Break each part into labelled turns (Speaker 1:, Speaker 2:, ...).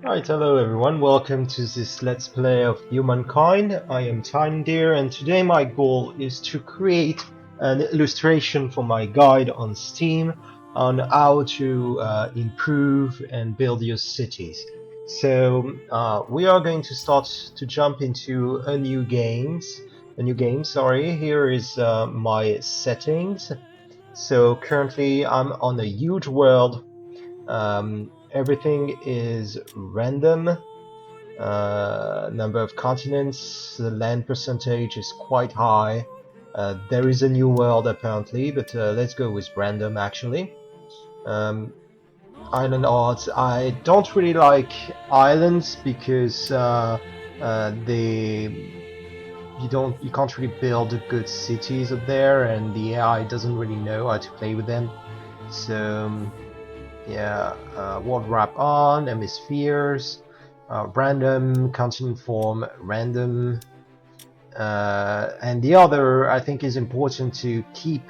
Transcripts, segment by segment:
Speaker 1: Right, hello everyone, welcome to this Let's Play of Humankind. I am Tiny Deer, and today my goal is to create an illustration for my guide on Steam on how to improve and build your cities. So we are going to start to jump into a new game. Sorry. Here is my settings. So currently I'm on a huge world. Everything is random. Number of continents, the land percentage is quite high. There is a new world apparently, but let's go with random actually. Um, Island odds. I don't really like islands because you can't really build good cities up there, and the AI doesn't really know how to play with them. So yeah, world wrap on hemispheres. Random, continent form, random, and the other I think is important to keep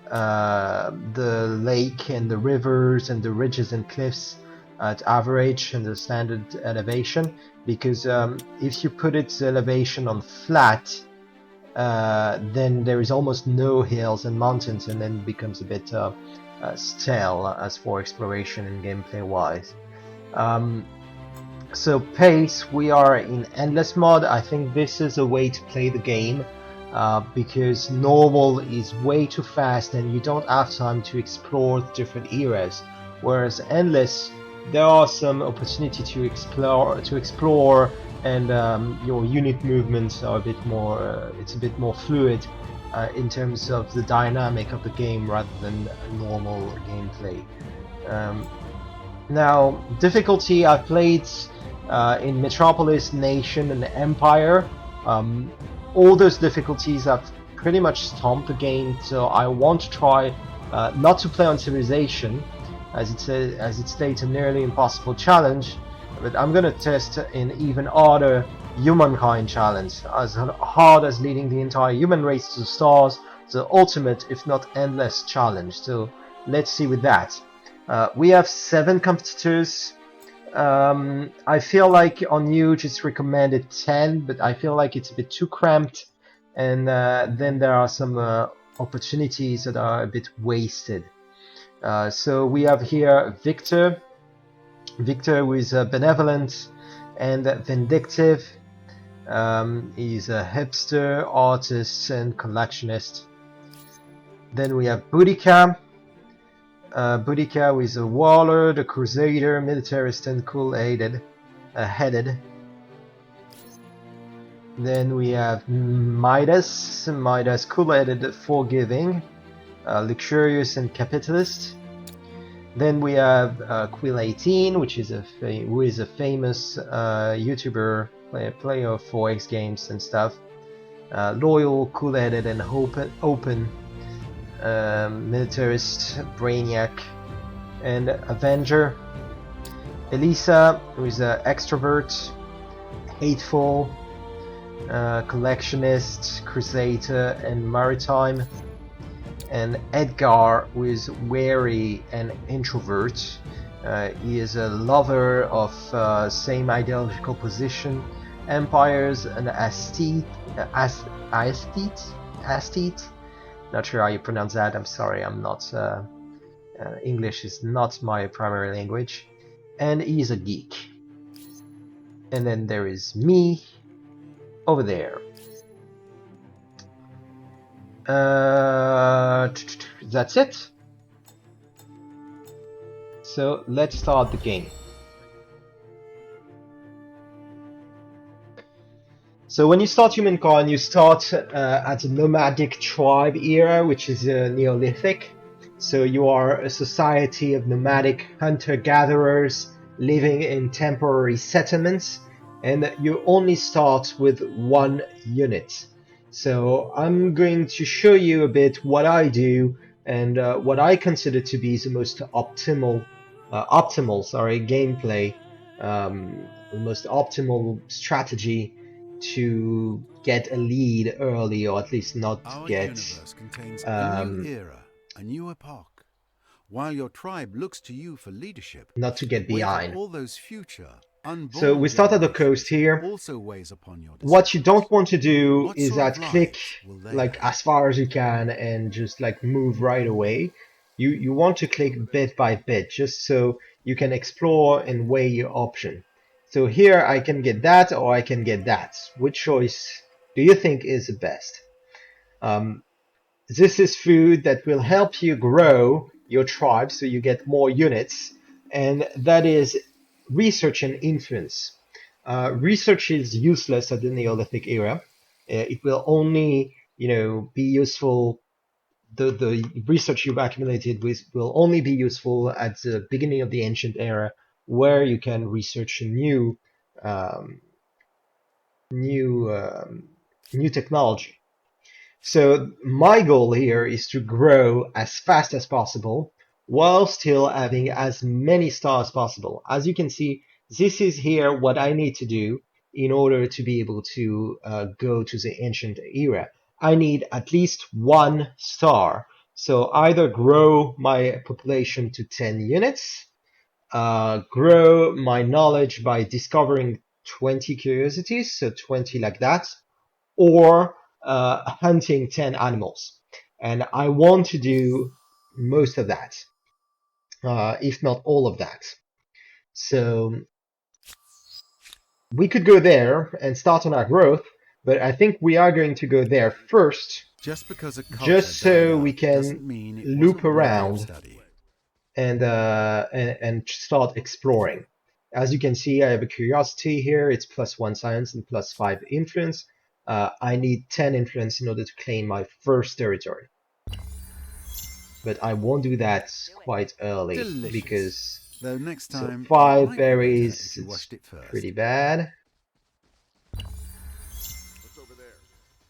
Speaker 1: the lake and the rivers and the ridges and cliffs at average and the standard elevation, because if you put its elevation on flat, then there is almost no hills and mountains, and then it becomes a bit stale as for exploration and gameplay wise. So pace, we are in endless mode. I think this is a way to play the game because normal is way too fast and you don't have time to explore different eras. Whereas endless, there are some opportunity to explore, and your unit movements are a bit more. It's a bit more fluid in terms of the dynamic of the game rather than normal gameplay. Now, difficulty, I've played in Metropolis, Nation, and Empire. All those difficulties have pretty much stomped the game, so I want to try not to play on Civilization, as it states a nearly impossible challenge, but I'm gonna test an even harder Humankind challenge, as hard as leading the entire human race to the stars, the ultimate, if not endless, challenge. So let's see with that. We have 7 competitors. I feel like on Huge it's recommended 10, but I feel like it's a bit too cramped, and then there are some opportunities that are a bit wasted. So we have here Victor who is benevolent and vindictive. He's a hipster, artist, and collectionist. Then we have Boudica. Boudica is a warlord, a crusader, militarist, and cool-headed. Then we have Midas. Midas, cool-headed, forgiving, luxurious, and capitalist. Then we have Quill18, who is a famous YouTuber, player of 4X games and stuff. Loyal, cool-headed, and open. Militarist, brainiac, and avenger. Elisa, who is an extrovert, hateful, collectionist, crusader, and maritime. And Edgar, who is wary and introvert. He is a lover of same ideological position, empires, and aesthete. Not sure how you pronounce that. I'm sorry, I'm not. English is not my primary language. And he's a geek. And then there is me over there. That's it. So let's start the game. So when you start Humankind, you start at a nomadic tribe era, which is Neolithic. So you are a society of nomadic hunter-gatherers living in temporary settlements, and you only start with 1 unit. So I'm going to show you a bit what I do and what I consider to be the most optimal gameplay, the most optimal strategy to get a lead early, or at least not
Speaker 2: Our
Speaker 1: get
Speaker 2: universe contains a new era, a new epoch. While your tribe looks to you for leadership,
Speaker 1: not to get
Speaker 2: wait for
Speaker 1: behind.
Speaker 2: all those future
Speaker 1: So we
Speaker 2: Unborn
Speaker 1: start at the coast
Speaker 2: generations
Speaker 1: here.
Speaker 2: also weighs upon your
Speaker 1: What you don't
Speaker 2: decisions.
Speaker 1: want to do
Speaker 2: What
Speaker 1: is
Speaker 2: sort of
Speaker 1: that click
Speaker 2: lives will they
Speaker 1: like
Speaker 2: have?
Speaker 1: as far as you can and just like move right away. You want to click bit by bit just so you can explore and weigh your option. So here I can get that or I can get that. Which choice do you think is the best? This is food that will help you grow your tribe so you get more units, and that is research and influence. Research is useless at the Neolithic era. It will only, be useful. The research you've accumulated with will only be useful at the beginning of the ancient era, where you can research a um, new, new technology. So my goal here is to grow as fast as possible while still having as many stars as possible. As you can see, this is here what I need to do in order to be able to go to the ancient era. I need at least one star. So either grow my population to 10 units, grow my knowledge by discovering 20 curiosities, so 20 like that, or hunting 10 animals. And I want to do most of that, if not all of that. So we could go there and start on our growth, but I think we are going to go there first,
Speaker 2: Just because a culture
Speaker 1: just
Speaker 2: died
Speaker 1: so we
Speaker 2: out doesn't
Speaker 1: can
Speaker 2: mean it
Speaker 1: loop
Speaker 2: wasn't worthy of
Speaker 1: around
Speaker 2: study.
Speaker 1: and start exploring. As you can see, I have a curiosity here. It's +1 science and +5 influence. I need 10 influence in order to claim my first territory. But I won't do that quite early
Speaker 2: Delicious.
Speaker 1: because
Speaker 2: Though next time, it
Speaker 1: 5
Speaker 2: might be better
Speaker 1: berries,
Speaker 2: if you
Speaker 1: it's
Speaker 2: washed it first.
Speaker 1: pretty bad.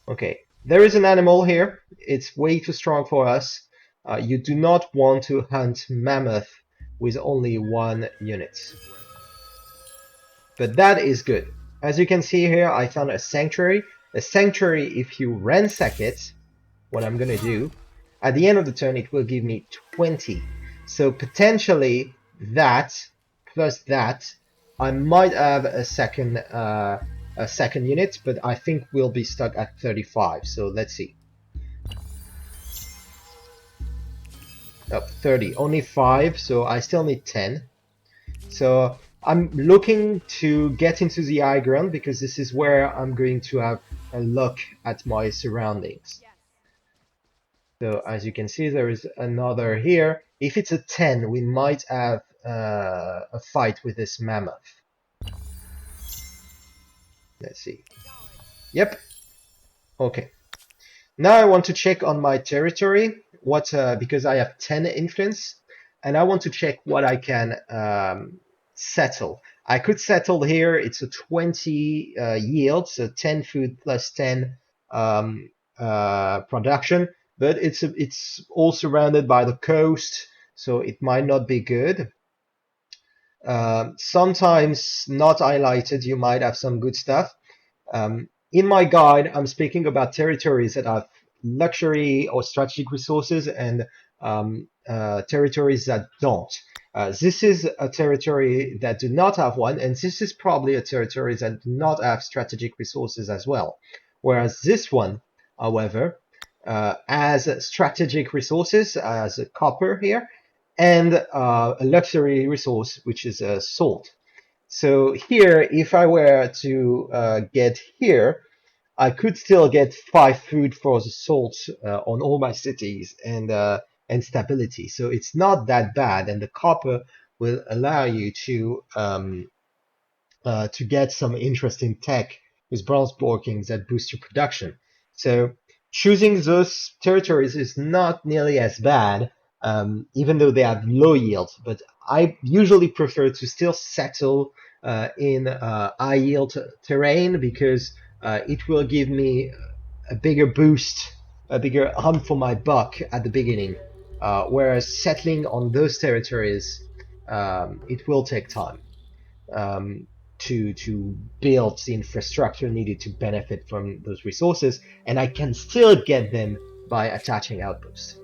Speaker 1: Okay, there is an animal here. It's way too strong for us. You do not want to hunt mammoth with only 1 unit. But that is good. As you can see here, I found a sanctuary. A sanctuary, if you ransack it, what I'm going to do, at the end of the turn, it will give me 20. So potentially that, plus that, I might have a second unit, but I think we'll be stuck at 35. So let's see. Oh, 30, only 5, so I still need 10. So I'm looking to get into the high ground because this is where I'm going to have a look at my surroundings. So as you can see, there is another here. If it's a 10, we might have a fight with this mammoth. Let's see. Yep. Okay. Now I want to check on my territory, because I have 10 influence, and I want to check what I can settle. I could settle here. It's a 20 yield, so 10 food plus 10 production, but it's all surrounded by the coast, so it might not be good. Sometimes not highlighted, you might have some good stuff. In my guide, I'm speaking about territories that have luxury or strategic resources and territories that don't. This is a territory that do not have one, and this is probably a territory that do not have strategic resources as well. Whereas this one, however, has strategic resources, as a copper here, and a luxury resource, which is salt. So here, if I were to get here, I could still get 5 food for the salt on all my cities and stability. So it's not that bad, and the copper will allow you to get some interesting tech with bronze workings that boost your production. So choosing those territories is not nearly as bad, even though they have low yield. But I usually prefer to still settle in high yield terrain because it will give me a bigger boost, a bigger hump for my buck at the beginning. Whereas settling on those territories, it will take time um, to build the infrastructure needed to benefit from those resources, and I can still get them by attaching outposts.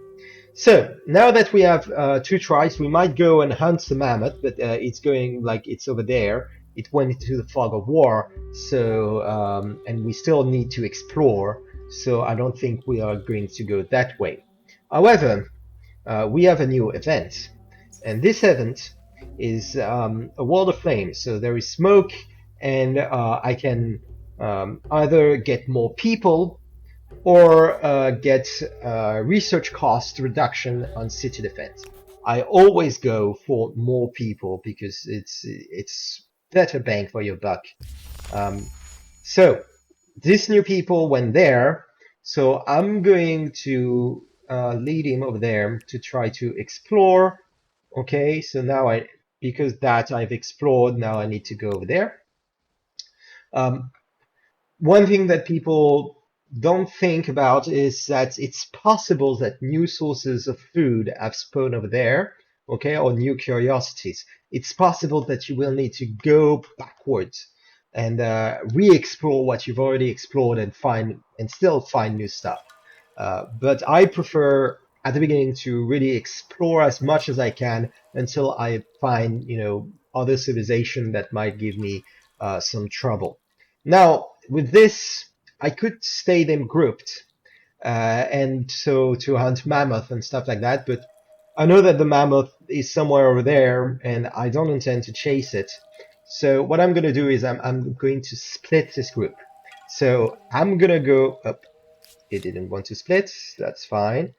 Speaker 1: So now that we have 2 tribes, we might go and hunt the mammoth, but it's going like it's over there. it went into the fog of war. So and we still need to explore. So I don't think we are going to go that way. However, we have a new event, and this event is a world of flames. So there is smoke, and I can either get more people or get research cost reduction on city defense. I always go for more people because it's better bang for your buck. So this new people went there, so I'm going to lead him over there to try to explore. Okay, so now because that I've explored, now I need to go over there. Um, One thing that people don't think about is that it's possible that new sources of food have spawned over there, okay, or new curiosities. It's possible that you will need to go backwards and re-explore what you've already explored and still find new stuff. But I prefer at the beginning to really explore as much as I can until I find, other civilization that might give me some trouble. Now, with this, I could stay them grouped, and so to hunt mammoth and stuff like that, but I know that the mammoth is somewhere over there, and I don't intend to chase it. So what I'm going to do is I'm going to split this group. So I'm going to go up. It didn't want to split. That's fine.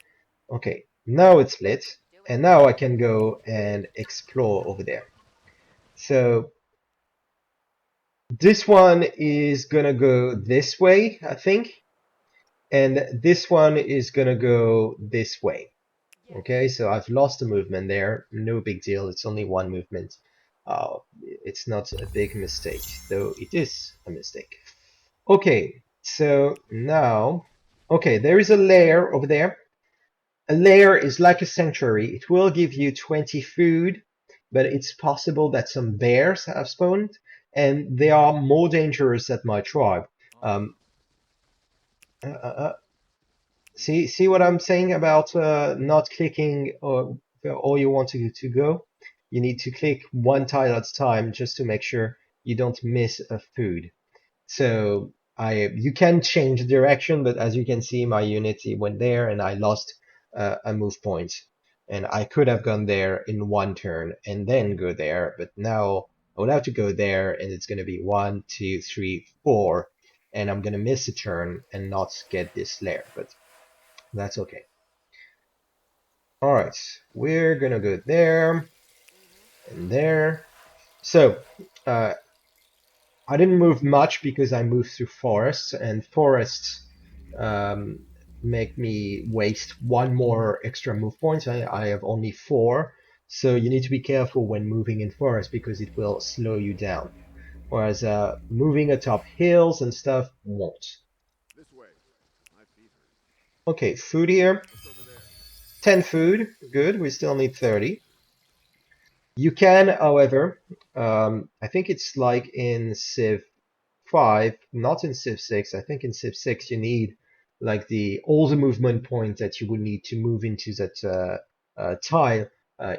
Speaker 1: Okay, now it's split, and now I can go and explore over there. So this one is gonna go this way, I think, and this one is gonna go this way. Okay, so I've lost a movement there. No big deal. It's only one movement. It's not a big mistake, though it is a mistake. Okay, so now, okay, there is a layer over there. A layer is like a sanctuary. It will give you 20 food, but it's possible that some bears have spawned, and they are more dangerous than my tribe. Um, uh, uh, see what I'm saying about not clicking or all you want to go? You need to click one tile at a time just to make sure you don't miss a food. So you can change direction, but as you can see, my unit went there and I lost a move point. And I could have gone there in one turn and then go there, but now I would have to go there and it's going to be 1, 2, 3, 4, and I'm going to miss a turn and not get this layer, but that's okay. All right, we're going to go there and there. So, I didn't move much because I moved through forests, and forests um, make me waste one more extra move points. I have only 4, so you need to be careful when moving in forest because it will slow you down. Whereas moving atop hills and stuff won't. Okay, food here. 10 food, good. We still need 30. You can, however, I think it's like in Civ 5, not in Civ 6. I think in Civ 6 you need like all the movement points that you would need to move into that tile.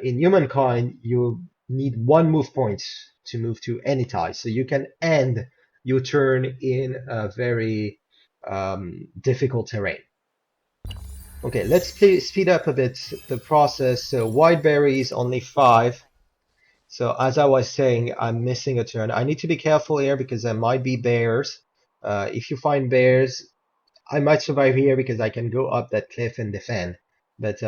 Speaker 1: In Humankind, you need 1 move point to move to any tile, so you can end your turn in a very difficult terrain. Okay, let's speed up a bit the process. So white berries only 5. So as I was saying, I'm missing a turn. I need to be careful here because there might be bears. If you find bears, I might survive here because I can go up that cliff and defend. But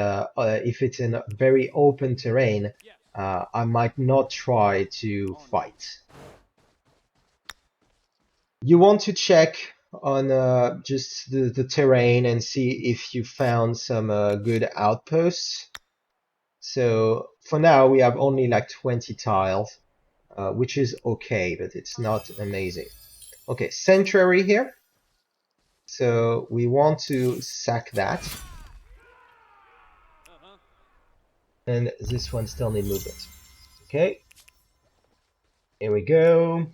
Speaker 1: if it's in a very open terrain, I might not try to fight. You want to check on just the terrain and see if you found some good outposts. So for now, we have only like 20 tiles. Which is okay, but it's not amazing. Okay, sanctuary here. So we want to sack that. And this one still needs movement. Okay. Here we go.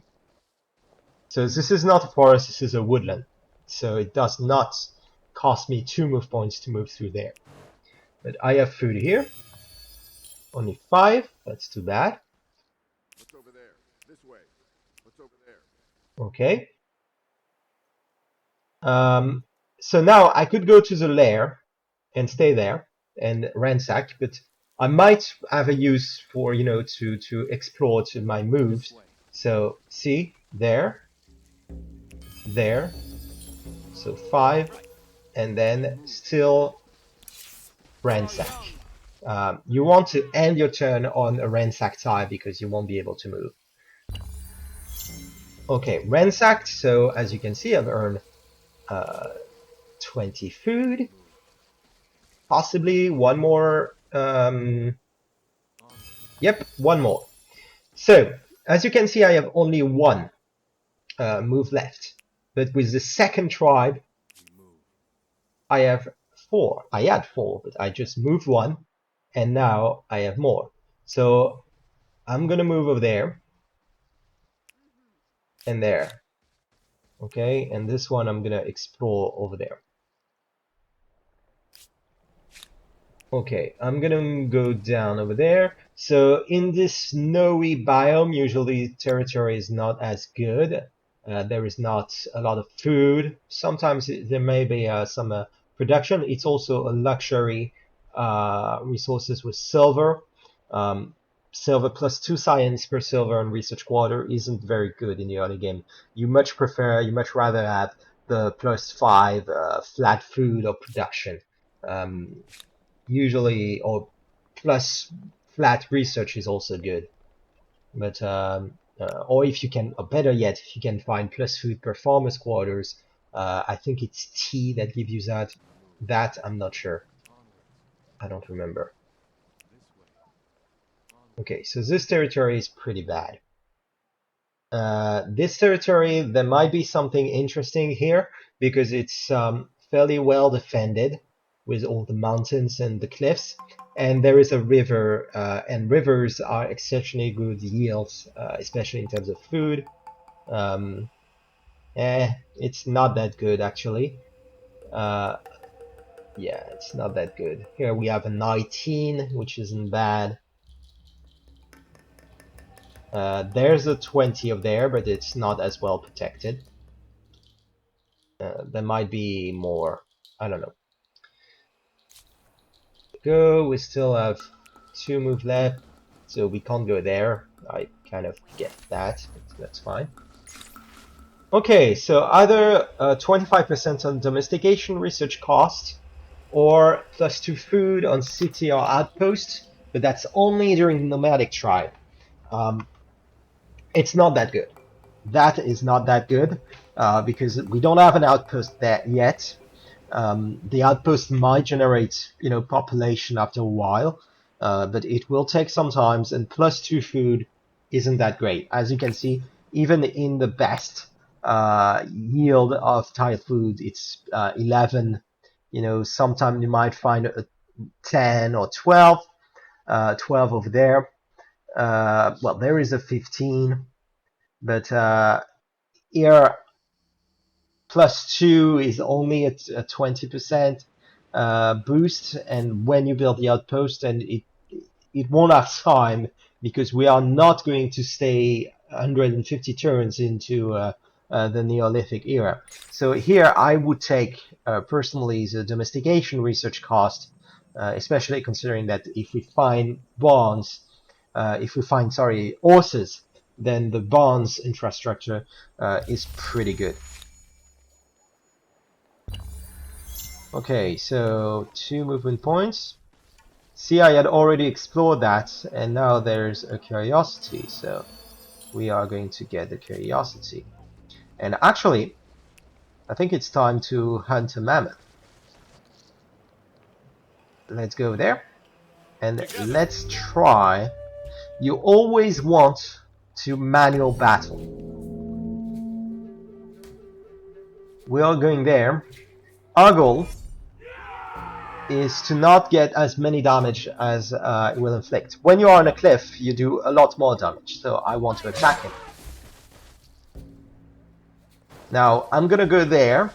Speaker 1: So this is not a forest, this is a woodland. So it does not cost me 2 move points to move through there. But I have food here. Only 5, that's too bad.
Speaker 3: What's over there? This way.
Speaker 1: Okay. So now I could go to the lair and stay there and ransack, but I might have a use for, you know, to explore to my moves. So see, there, so 5, and then still ransack. You want to end your turn on a ransack tile because you won't be able to move. Okay, ransacked, so as you can see, I've earned 20 food, possibly one more. Yep, one more. So, as you can see, I have only one move left. But with the second tribe, I have 4. I had 4, but I just moved one, and now I have more. So, I'm gonna move over there, and there. Okay, and this one I'm gonna explore over there. Okay, I'm gonna go down over there. So in this snowy biome, usually territory is not as good. There is not a lot of food. Sometimes there may be some production. It's also a luxury resources with silver. Silver plus 2 science per silver and research quarter isn't very good in the early game. You much rather have the plus 5 flat food or production. Usually, or plus flat research is also good, but or if you can, or better yet, if you can find plus food performance quarters, I think it's T that gives you that I'm not sure, I don't remember. Okay, so this territory is pretty bad. This territory, there might be something interesting here because it's fairly well defended with all the mountains and the cliffs, and there is a river, and rivers are exceptionally good yields, especially in terms of food. It's not that good actually. Yeah, it's not that good. Here we have a 19, which isn't bad. There's a 20 of there, but it's not as well protected. There might be more. I don't know. Go. We still have 2 moves left, so we can't go there. I kind of get that, but that's fine. Okay, so either 25% on domestication research cost, or plus 2 food on city or outpost, but that's only during the nomadic tribe. It's not that good. That is not that good because we don't have an outpost there yet. The outpost might generate, you know, population after a while, but it will take some time. And plus 2 food isn't that great, as you can see. Even in the best yield of tile food, it's 11. You know, sometimes you might find a 10 or 12. 12 over there. Well, there is a 15, but here plus 2 is only a 20% boost, and when you build the outpost, and it won't have time because we are not going to stay 150 turns into the Neolithic era. So here I would take personally the domestication research cost, especially considering that if we find bonds, horses, then the bonds infrastructure is pretty good. Okay, so 2 movement points. See, I had already explored that, and now there's a curiosity, so we are going to get the curiosity. And actually, I think it's time to hunt a mammoth. Let's go there, and let's try. You always want to manual battle. We are going there. Our goal is to not get as many damage as it will inflict. When you are on a cliff, you do a lot more damage, so I want to attack him. Now I'm gonna go there,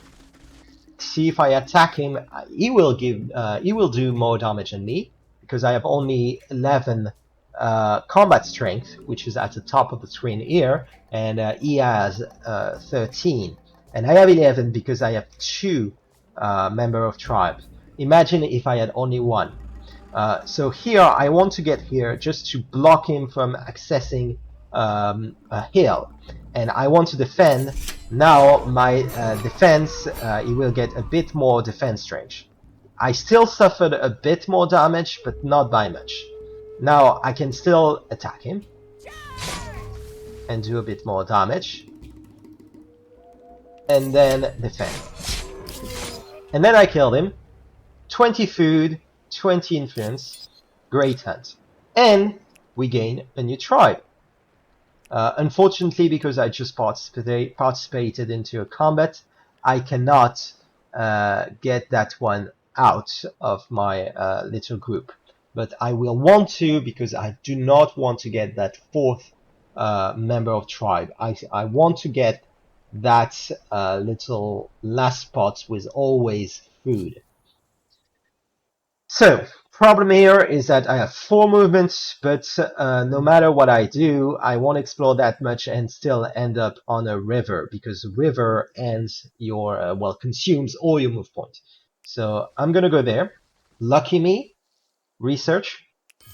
Speaker 1: see if I attack him. He will do more damage than me because I have only 11 combat strength, which is at the top of the screen here, and he has 13, and I have 11 because I have 2 member of tribe. Imagine if I had only 1. So here I want to get here just to block him from accessing a hill, and I want to defend. Now my defense, he will get a bit more defense strength. I still suffered a bit more damage, but not by much. Now I can still attack him and do a bit more damage, and then defend. And then I killed him. 20 food, 20 influence, great hunt. And we gain a new tribe. Unfortunately, because I just participated into a combat, I cannot get that one out of my little group. But I will want to, because I do not want to get that 4th member of tribe. I want to get that little last spot with always food. So, problem here is that I have 4 movements, but no matter what I do, I won't explore that much and still end up on a river, because river ends your, well, consumes all your move points. So I'm gonna go there. Lucky me, research.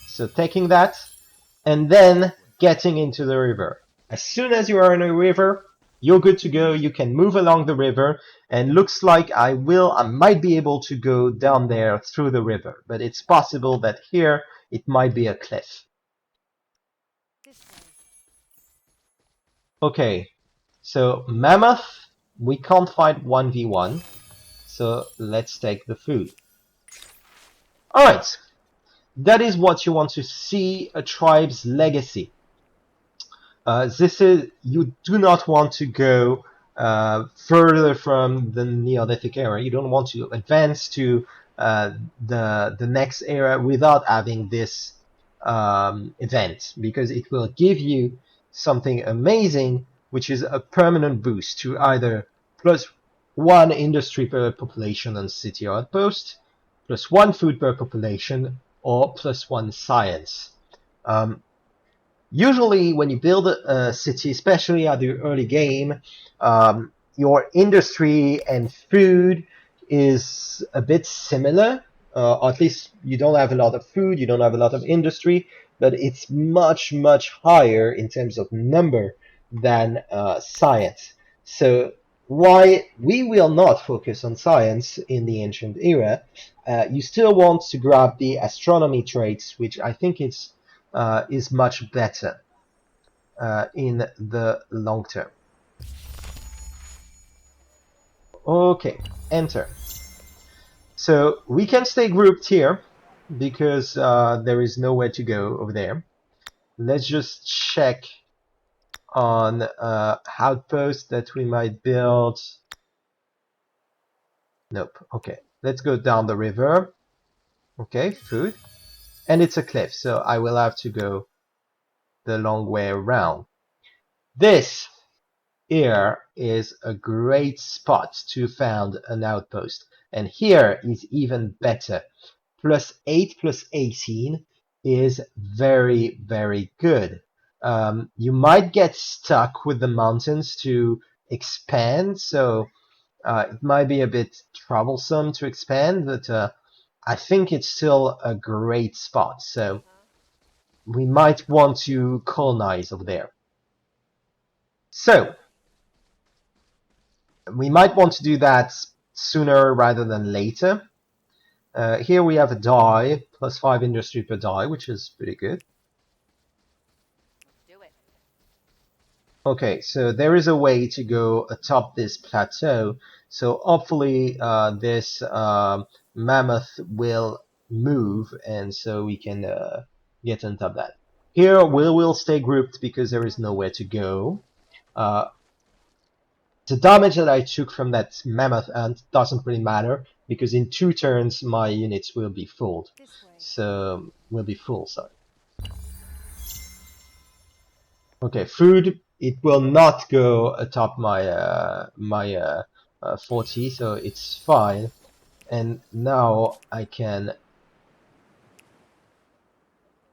Speaker 1: So taking that, and then getting into the river. As soon as you are in a river, you're good to go. You can move along the river, and looks like I might be able to go down there through the river, but it's possible that here it might be a cliff. Okay, so mammoth, we can't fight 1v1, so let's take the food. Alright, that is what you want to see, a tribe's legacy. This is, you do not want to go further from the Neolithic era. You don't want to advance to the next era without having this event, because it will give you something amazing, which is a permanent boost to either +1 industry per population on city outpost, +1 food per population, or +1 science. Usually when you build a city, especially at the early game, your industry and food is a bit similar. Or at least you don't have a lot of food, you don't have a lot of industry, but it's much, much higher in terms of number than science. So why we will not focus on science in the ancient era, you still want to grab the astronomy traits, which I think is much better in the long term. Okay, enter. So we can stay grouped here because there is nowhere to go over there. Let's just check on outposts that we might build. Nope. Okay, let's go down the river. Okay, food. And it's a cliff, so I will have to go the long way around. This here is a great spot to found an outpost, and here is even better. +8 +18 is very, very good. You might get stuck with the mountains to expand, so it might be a bit troublesome to expand, but I think it's still a great spot, so we might want to colonize over there. So we might want to do that sooner rather than later. Here we have a die, +5 industry per die, which is pretty good.
Speaker 3: Do it.
Speaker 1: Okay, so there is a way to go atop this plateau, so hopefully this mammoth will move, and so we can get on top of that. Here we will stay grouped because there is nowhere to go. The damage that I took from that mammoth ant doesn't really matter, because in 2 turns my units will be full. So, sorry. Okay, food, it will not go atop my 40, so it's fine. And now I can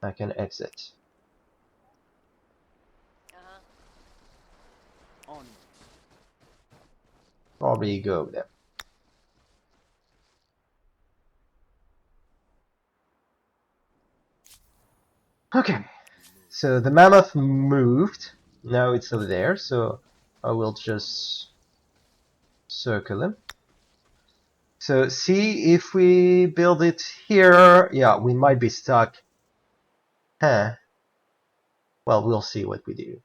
Speaker 1: exit.
Speaker 3: Onwards.
Speaker 1: Probably go over there. Okay, so the mammoth moved. Now it's over there, so I will just circle him. So see if we build it here. Yeah, we might be stuck. Huh. Well, we'll see what we do.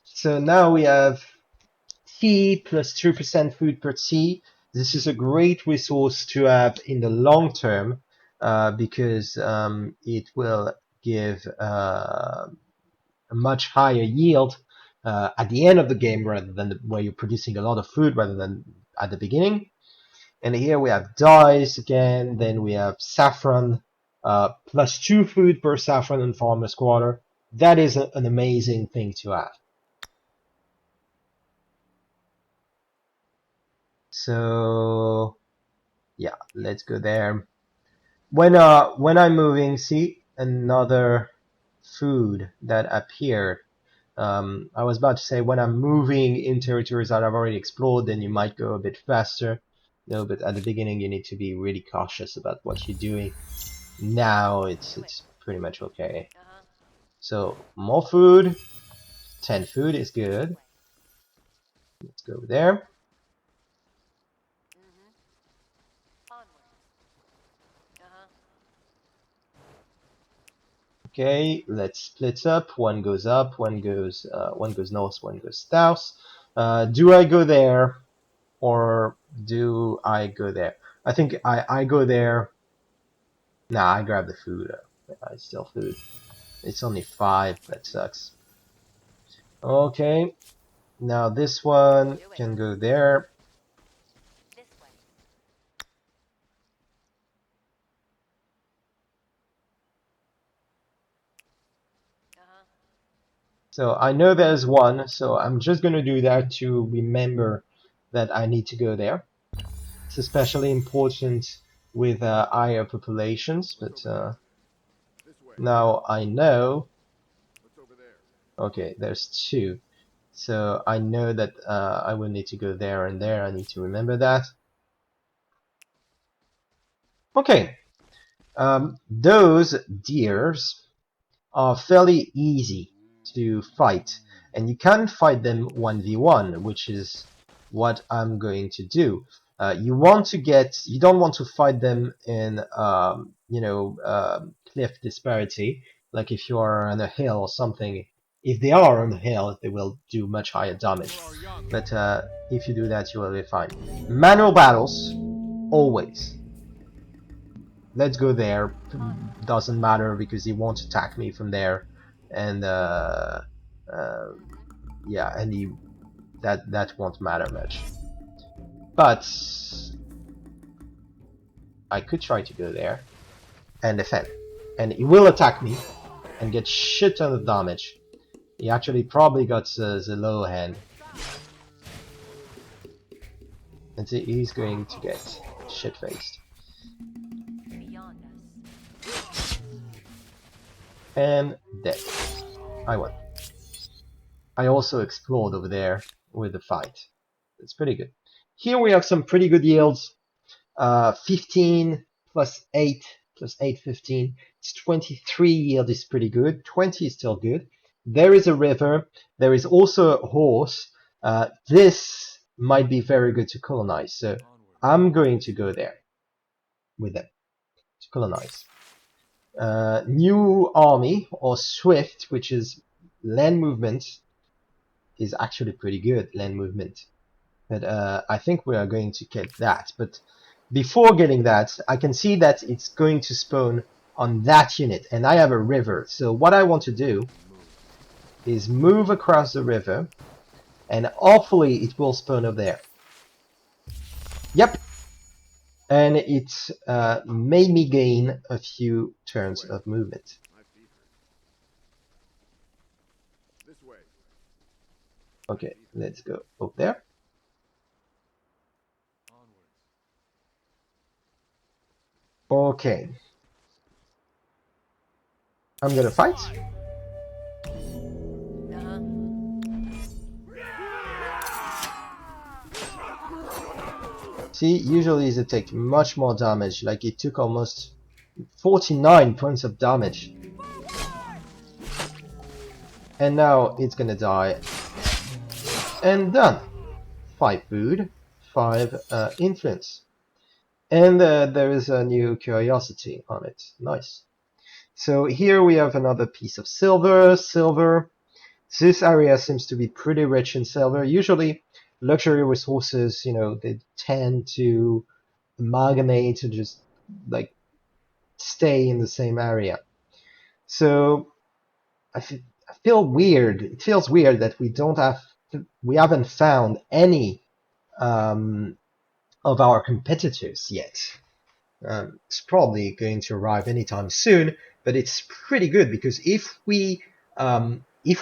Speaker 1: So now we have tea plus 2% food per tea. This is a great resource to have in the long term because it will give a much higher yield at the end of the game rather than where you're producing a lot of food rather than at the beginning. And here we have dyes again, then we have saffron, plus 2 food per saffron and farmer's quarter. That is an amazing thing to have. So yeah, let's go there. When I'm moving, see another food that appeared. I was about to say when I'm moving in territories that I've already explored, then you might go a bit faster. No, but at the beginning you need to be really cautious about what you're doing. Now it's pretty much okay. So more food. 10 food is good. Let's go over there. Okay, let's split up. One goes up, one goes north, one goes south. Do I go there or do I go there? I think I go there. Nah, I grab the food. It's still food. It's only 5. That sucks. Okay, now this one can go there. So I know there's one, so I'm just going to do that to remember that I need to go there. It's especially important with higher populations, but now I know. Okay, there's 2. So I know that I will need to go there and there. I need to remember that. Okay, those deers are fairly easy to fight, and you can fight them 1v1, which is what I'm going to do. You don't want to fight them in, cliff disparity, like if you are on a hill or something. If they are on a hill, they will do much higher damage. But if you do that, you will be fine. Manual battles, always. Let's go there. Doesn't matter because he won't attack me from there, and yeah, and that won't matter much. But I could try to go there and defend, and he will attack me and get shit ton of damage. He actually probably got the low hand, and he's going to get shit faced. And dead. I won. I also explored over there with the fight. It's pretty good. Here we have some pretty good yields. 15 plus 8 plus 8, 15. It's 23 yield is pretty good. 20 is still good. There is a river. There is also a horse. This might be very good to colonize. So I'm going to go there with them to colonize. New army or swift, which is land movement, is actually pretty good, land movement. But I think we are going to get that. But before getting that, I can see that it's going to spawn on that unit, and I have a river. So what I want to do is move across the river, and hopefully it will spawn up there. Yep. And it made me gain a few turns of movement. Okay, let's go up there. Okay. I'm gonna fight. See, usually it takes much more damage, like it took almost 49 points of damage. And now it's gonna die. And done! 5 food, 5 influence. And there is a new curiosity on it. Nice. So here we have another piece of silver. This area seems to be pretty rich in silver. Usually luxury resources, you know, they tend to amalgamate and just like stay in the same area. So I feel weird. It feels weird that we haven't found any of our competitors yet. It's probably going to arrive anytime soon, but it's pretty good because if we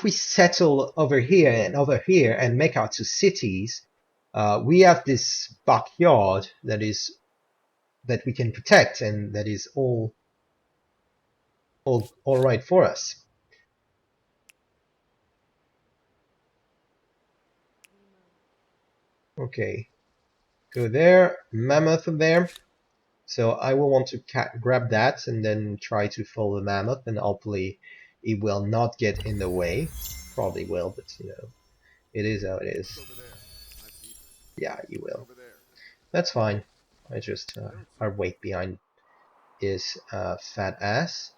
Speaker 1: settle over here and make our 2 cities, we have this backyard that we can protect, and that is all right for us. Okay, go there, mammoth there. So I will want to grab that and then try to follow the mammoth, and hopefully it will not get in the way. Probably will, but you know, it is how it is. Yeah, you will. That's fine. I just our weight behind is fat ass.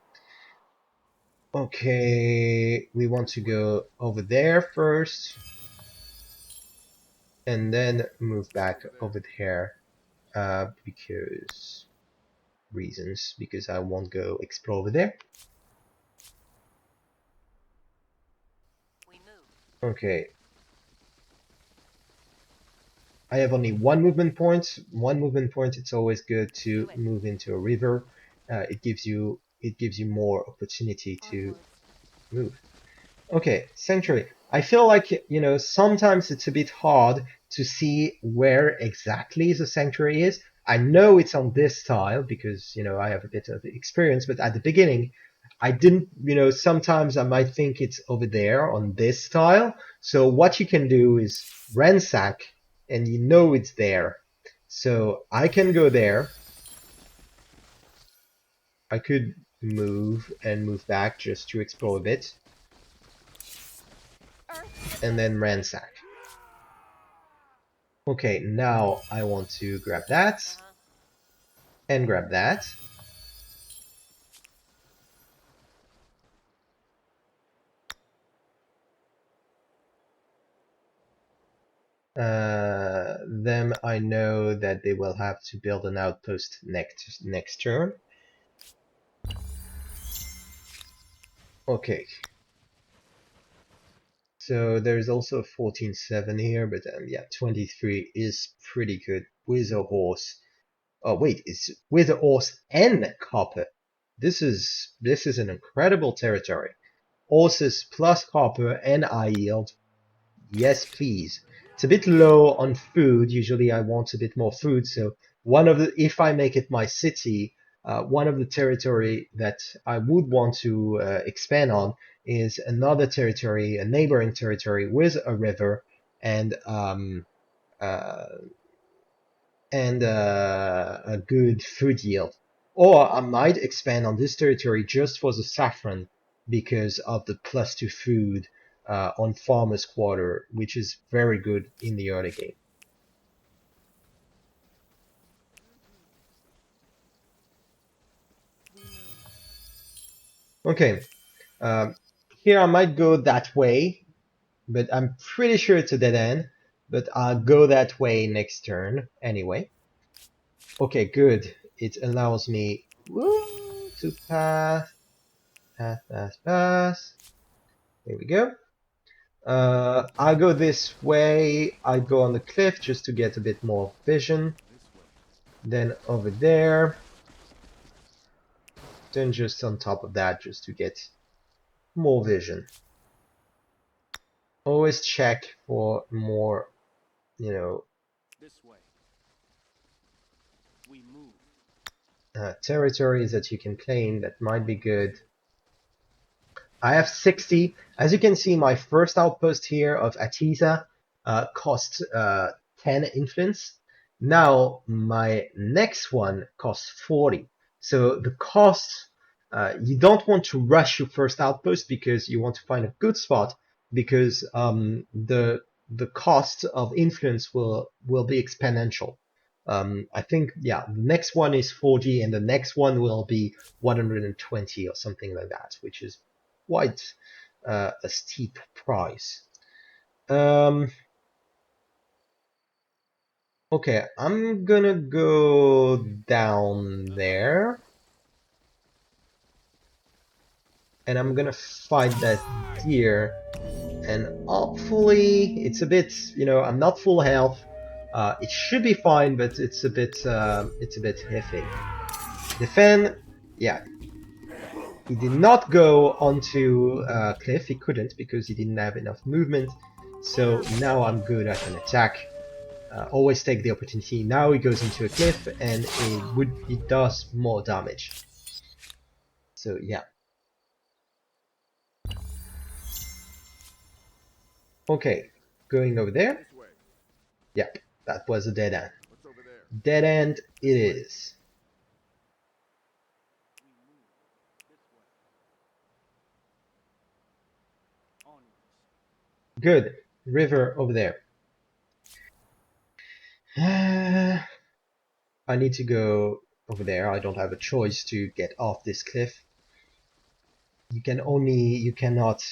Speaker 1: Okay, we want to go over there first, and then move back over there because reasons. Because I won't go explore over there. Okay. I have only 1 movement point. 1 movement point. It's always good to move into a river. It gives you more opportunity to move. Okay, sanctuary. I feel like, you know, sometimes it's a bit hard to see where exactly the sanctuary is. I know it's on this tile because, you know, I have a bit of experience, but at the beginning I didn't, you know, sometimes I might think it's over there on this tile. So what you can do is ransack, and you know it's there. So I can go there. I could move and move back just to explore a bit. And then ransack. Okay, now I want to grab that. And grab that. Them I know that they will have to build an outpost next turn. Okay. So there's also 14-7 here, but yeah, 23 is pretty good with a horse. Oh wait, it's with a horse and copper. This is an incredible territory. Horses plus copper and high yield. Yes, please. It's a bit low on food. Usually I want a bit more food. So if I make it my city, one of the territory that I would want to expand on is another territory, a neighboring territory with a river and a good food yield. Or I might expand on this territory just for the saffron because of the +2 food on Farmer's Quarter, which is very good in the early game. Okay, here I might go that way, but I'm pretty sure it's a dead end, but I'll go that way next turn anyway. Okay, good. It allows me to pass. There we go. I'll go this way. I go on the cliff just to get a bit more vision. Then over there. Then just on top of that just to get more vision. Always check for more, you know, territories that you can claim that might be good. I have 60. As you can see, my first outpost here of Atiza cost 10 influence. Now my next one costs 40. So the cost, you don't want to rush your first outpost because you want to find a good spot, because the cost of influence will be exponential. I think, yeah, the next one is 40 and the next one will be 120 or something like that, which is quite a steep price. Okay, I'm gonna go down there and I'm gonna fight that deer, and hopefully it's a bit, I'm not full health. It should be fine, but it's a bit iffy. Defend, yeah, he did not go onto cliff. He couldn't because he didn't have enough movement. So now I'm good. I can attack. Always take the opportunity. Now he goes into a cliff and it does more damage. So yeah. Okay, going over there. Yep, that was a dead end. Dead end it is. Good. River over there. I need to go over there. I don't have a choice to get off this cliff. You cannot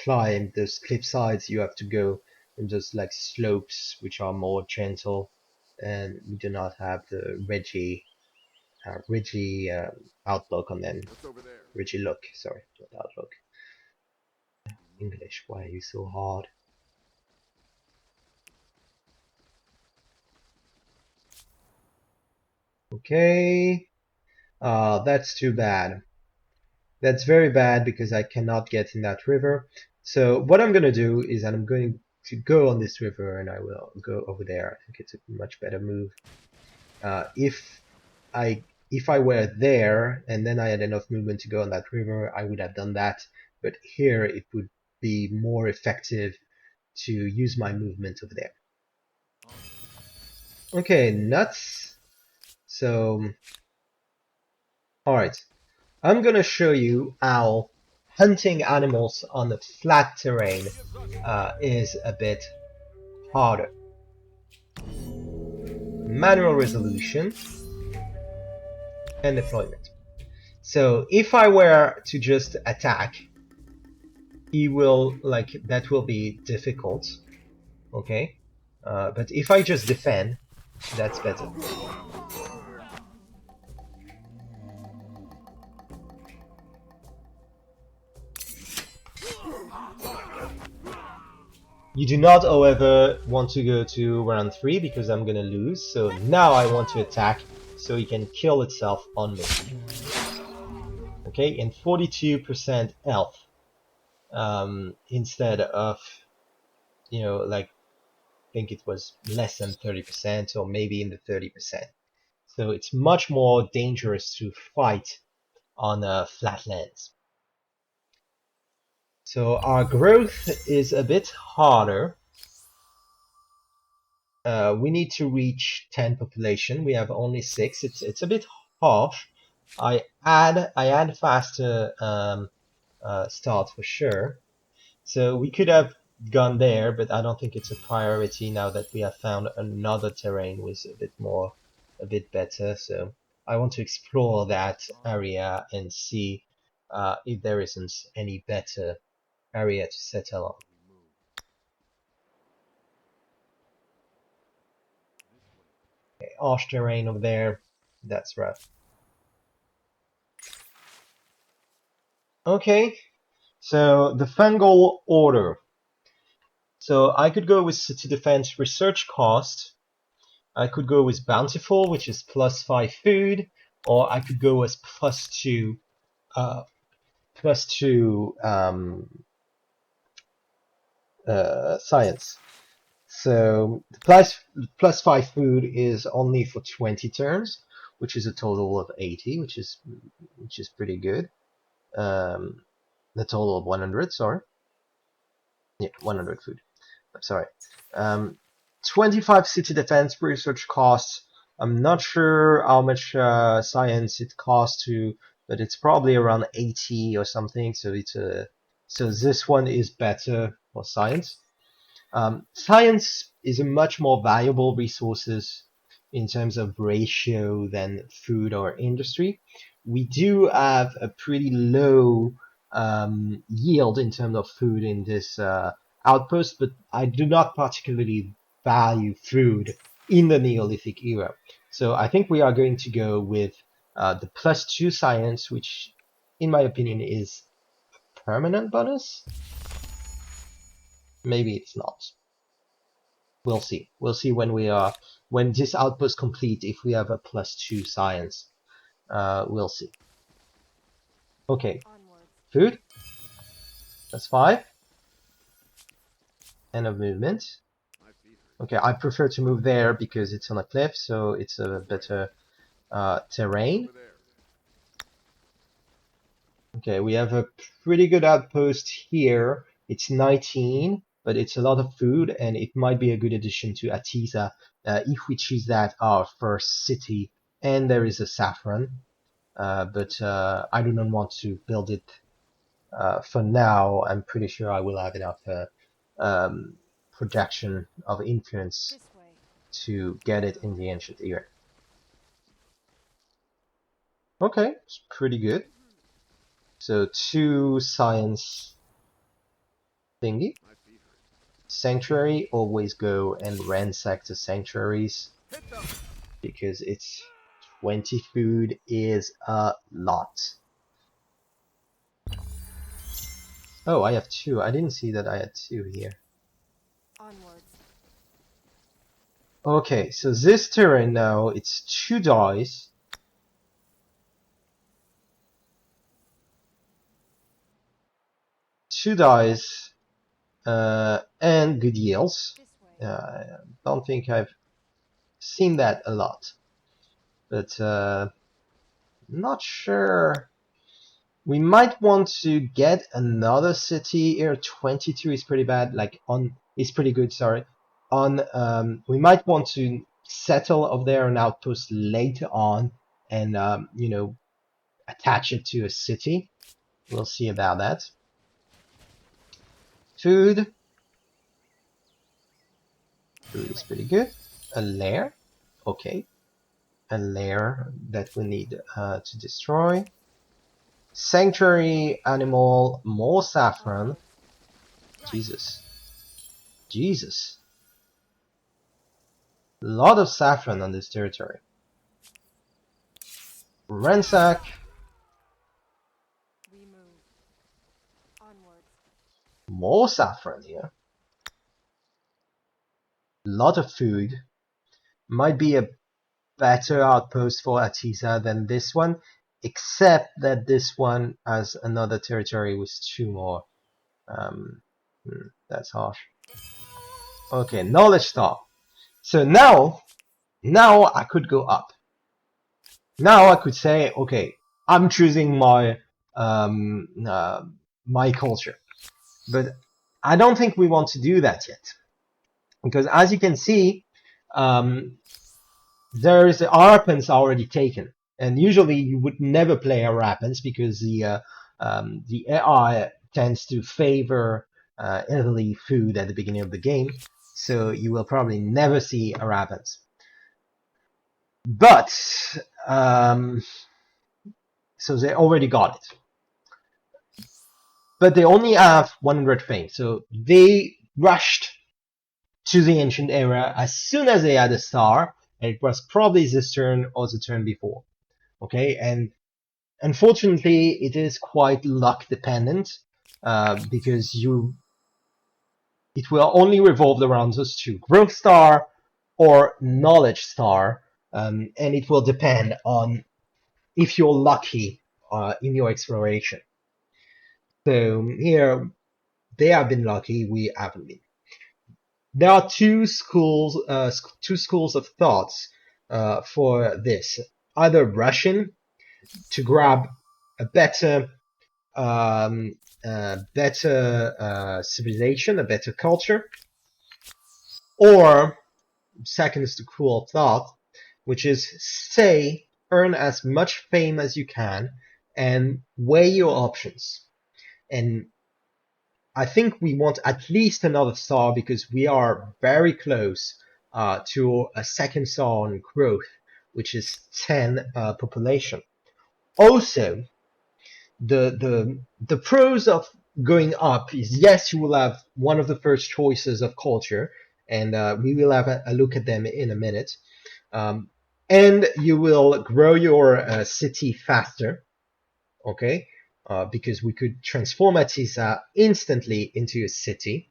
Speaker 1: climb those cliff sides. You have to go in those like slopes which are more gentle, and we do not have the ridgy outlook on them. Ridgy look, sorry, not outlook. English, why are you so hard? Okay, that's too bad. That's very bad because I cannot get in that river. So what I'm gonna do is I'm going to go on this river and I will go over there. I think it's a much better move. If I were there and then I had enough movement to go on that river, I would have done that. But here it would be more effective to use my movement over there. Okay, nuts. So, alright. I'm gonna show you how hunting animals on the flat terrain is a bit harder. Manual resolution and deployment. So if I were to just attack, that will be difficult, okay? But if I just defend, that's better. You do not, however, want to go to round 3 because I'm gonna lose. So now I want to attack so it can kill itself on me. Okay, and 42% health instead of, like, I think it was less than 30% or maybe in the 30%. So it's much more dangerous to fight on flatlands. So our growth is a bit harder. We need to reach 10 population. We have only 6. It's a bit harsh. I add faster start for sure. So we could have gone there, but I don't think it's a priority now that we have found another terrain with a bit better. So I want to explore that area and see if there isn't any better area to settle on. Okay, harsh terrain over there. That's rough. Okay, so the fungal order. So I could go with city defense research cost. I could go with bountiful, which is +5 food, or I could go with +2 science. So the +5 food is only for 20 turns, which is a total of 80, which is pretty good. The total of 100, sorry. Yeah, 100 food. I'm sorry. 25 city defense research costs. I'm not sure how much science it costs to, but it's probably around 80 or something. So so this one is better for science. Science is a much more valuable resources in terms of ratio than food or industry. We do have a pretty low yield in terms of food in this outpost, but I do not particularly value food in the Neolithic era. So I think we are going to go with the +2 science, which in my opinion is permanent bonus. Maybe it's not. We'll see. We'll see when this outpost complete if we have a +2 science. We'll see. Okay, food. That's 5. End of movement. Okay, I prefer to move there because it's on a cliff, so it's a better terrain. Okay, we have a pretty good outpost here. It's 19, but it's a lot of food, and it might be a good addition to Atiza if we choose that our first city. And there is a saffron, but I do not want to build it for now. I'm pretty sure I will have enough projection of influence to get it in the ancient era. Okay, it's pretty good. So 2 science thingy. Sanctuary, always go and ransack the sanctuaries because it's 20 food is a lot. Oh, I have 2. I didn't see that I had 2 here. Okay, so this terrain now, it's 2 dice. And good yields. I don't think I've seen that a lot, but not sure. We might want to get another city here. 22 is pretty bad. Is pretty good. Sorry. We might want to settle over there an outpost later on, and attach it to a city. We'll see about that. Food. Food is pretty good. A lair. Okay. A lair that we need to destroy. Sanctuary animal, more saffron. Jesus. Jesus. A lot of saffron on this territory. Ransack. More saffron here. A lot of food. Might be a better outpost for Atiza than this one, except that this one has another territory with 2 more. That's harsh. Okay, knowledge star. So now I could go up. Now I could say, okay, I'm choosing my my culture, but I don't think we want to do that yet, because as you can see, there is Arapens already taken, and usually you would never play Arapens because the AI tends to favor elderly food at the beginning of the game, so you will probably never see Arapens. But so they already got it, but they only have 100 fame, so they rushed to the ancient era as soon as they had a star, and it was probably this turn or the turn before. Okay, and unfortunately it is quite luck dependent, because it will only revolve around those 2, growth star or knowledge star, and it will depend on if you're lucky in your exploration. So here they have been lucky, we haven't been. There are 2 schools of thoughts for this: either Russian to grab a better civilization, a better culture, or second is the school of thought, which is say, earn as much fame as you can and weigh your options. And I think we want at least another star because we are very close to a second star on growth, which is 10 population. Also, the pros of going up is yes, you will have one of the first choices of culture, and we will have a look at them in a minute. Um, and you will grow your city faster, okay? Because we could transform Atisa instantly into a city.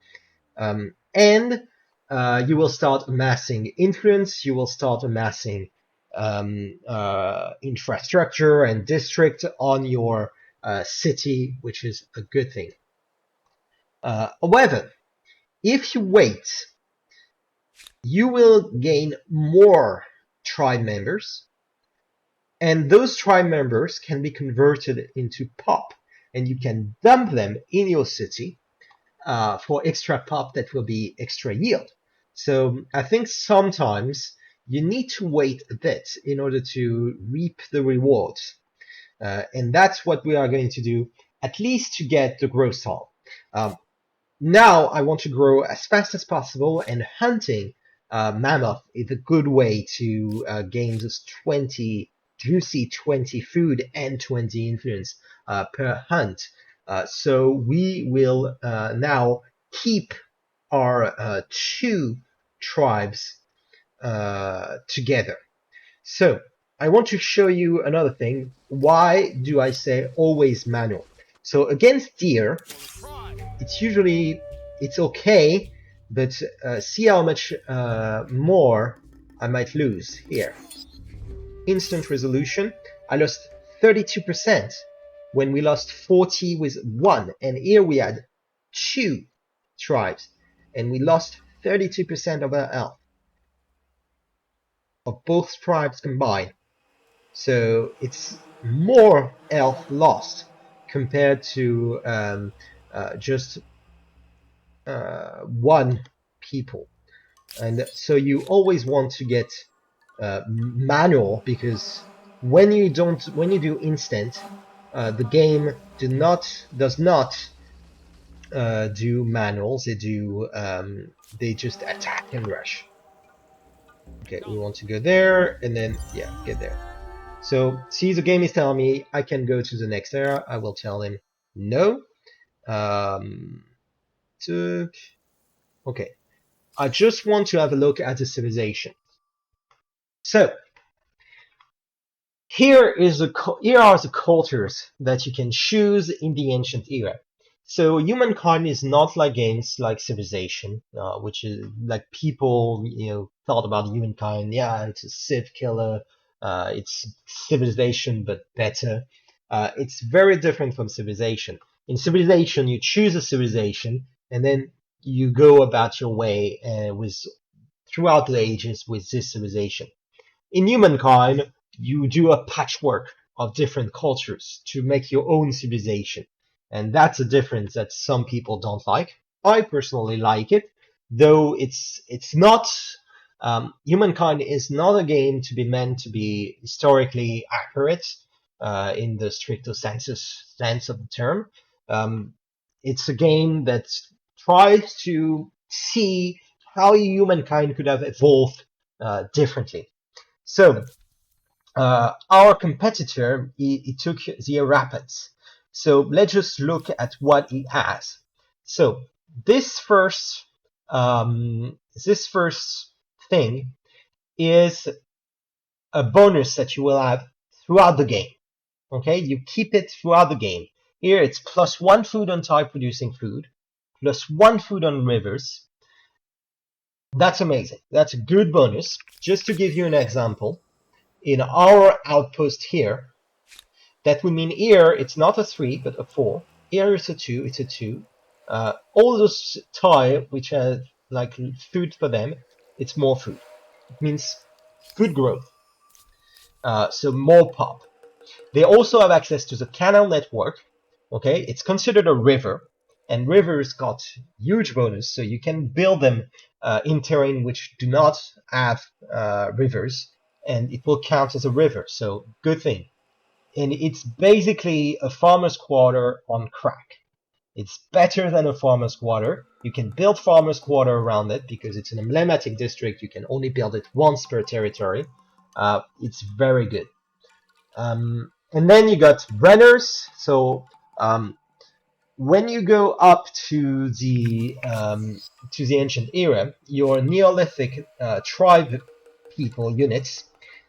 Speaker 1: And you will start amassing influence, you will start amassing infrastructure and district on your city, which is a good thing. However, if you wait, you will gain more tribe members, and those tribe members can be converted into pop, and you can dump them in your city for extra pop that will be extra yield. So I think sometimes you need to wait a bit in order to reap the rewards. And that's what we are going to do, at least to get the growth salt. Now I want to grow as fast as possible, and hunting mammoth is a good way to gain this 20 juicy 20 food and 20 influence per hunt. So we will now keep our two tribes together. So I want to show you another thing. Why do I say always manual? So against deer, it's okay, but see how much more I might lose here. Instant resolution, I lost 32% when we lost 40 with one, and here we had two tribes, and we lost 32% of our health of both tribes combined. So it's more health lost compared to just one people. And so you always want to get manual, because when you do instant, the game does not do manuals. They just attack and rush. Okay, we want to go there, and then yeah, get there. So see, the game is telling me I can go to the next area. I will tell him no. Okay, I just want to have a look at the civilization. So here are the cultures that you can choose in the ancient era. So Humankind is not like games like Civilization, which is like people thought about Humankind. Yeah, it's a Civ killer. It's Civilization but better. It's very different from Civilization. In Civilization, you choose a civilization and then you go about your way with throughout the ages with this civilization. In Humankind, you do a patchwork of different cultures to make your own civilization. And that's a difference that some people don't like. I personally like it, though it's not. Humankind is not a game to be meant to be historically accurate in the stricto sense of the term. It's a game that tries to see how humankind could have evolved differently. So our competitor, he took the Rapids. So let's just look at what he has. So this first thing is a bonus that you will have throughout the game. Okay, you keep it throughout the game. Here it's +1 food on tide producing food, +1 food on rivers. That's amazing. That's a good bonus. Just to give you an example, in our outpost here, that would mean here it's not a 3 but a 4. Here it's a 2, it's a 2. All those tile which have like food for them, it's more food. It means food growth. So more pop. They also have access to the canal network. Okay, it's considered a river. and rivers got huge bonus, so you can build them in terrain which do not have rivers, and it will count as a river, so good thing. And it's basically a farmer's quarter on crack. It's better than a farmer's quarter. You can build farmer's quarter around it because it's an emblematic district. You can only build it once per territory. It's very good. And then you got renners. So when you go up to the ancient era, your Neolithic tribe people units,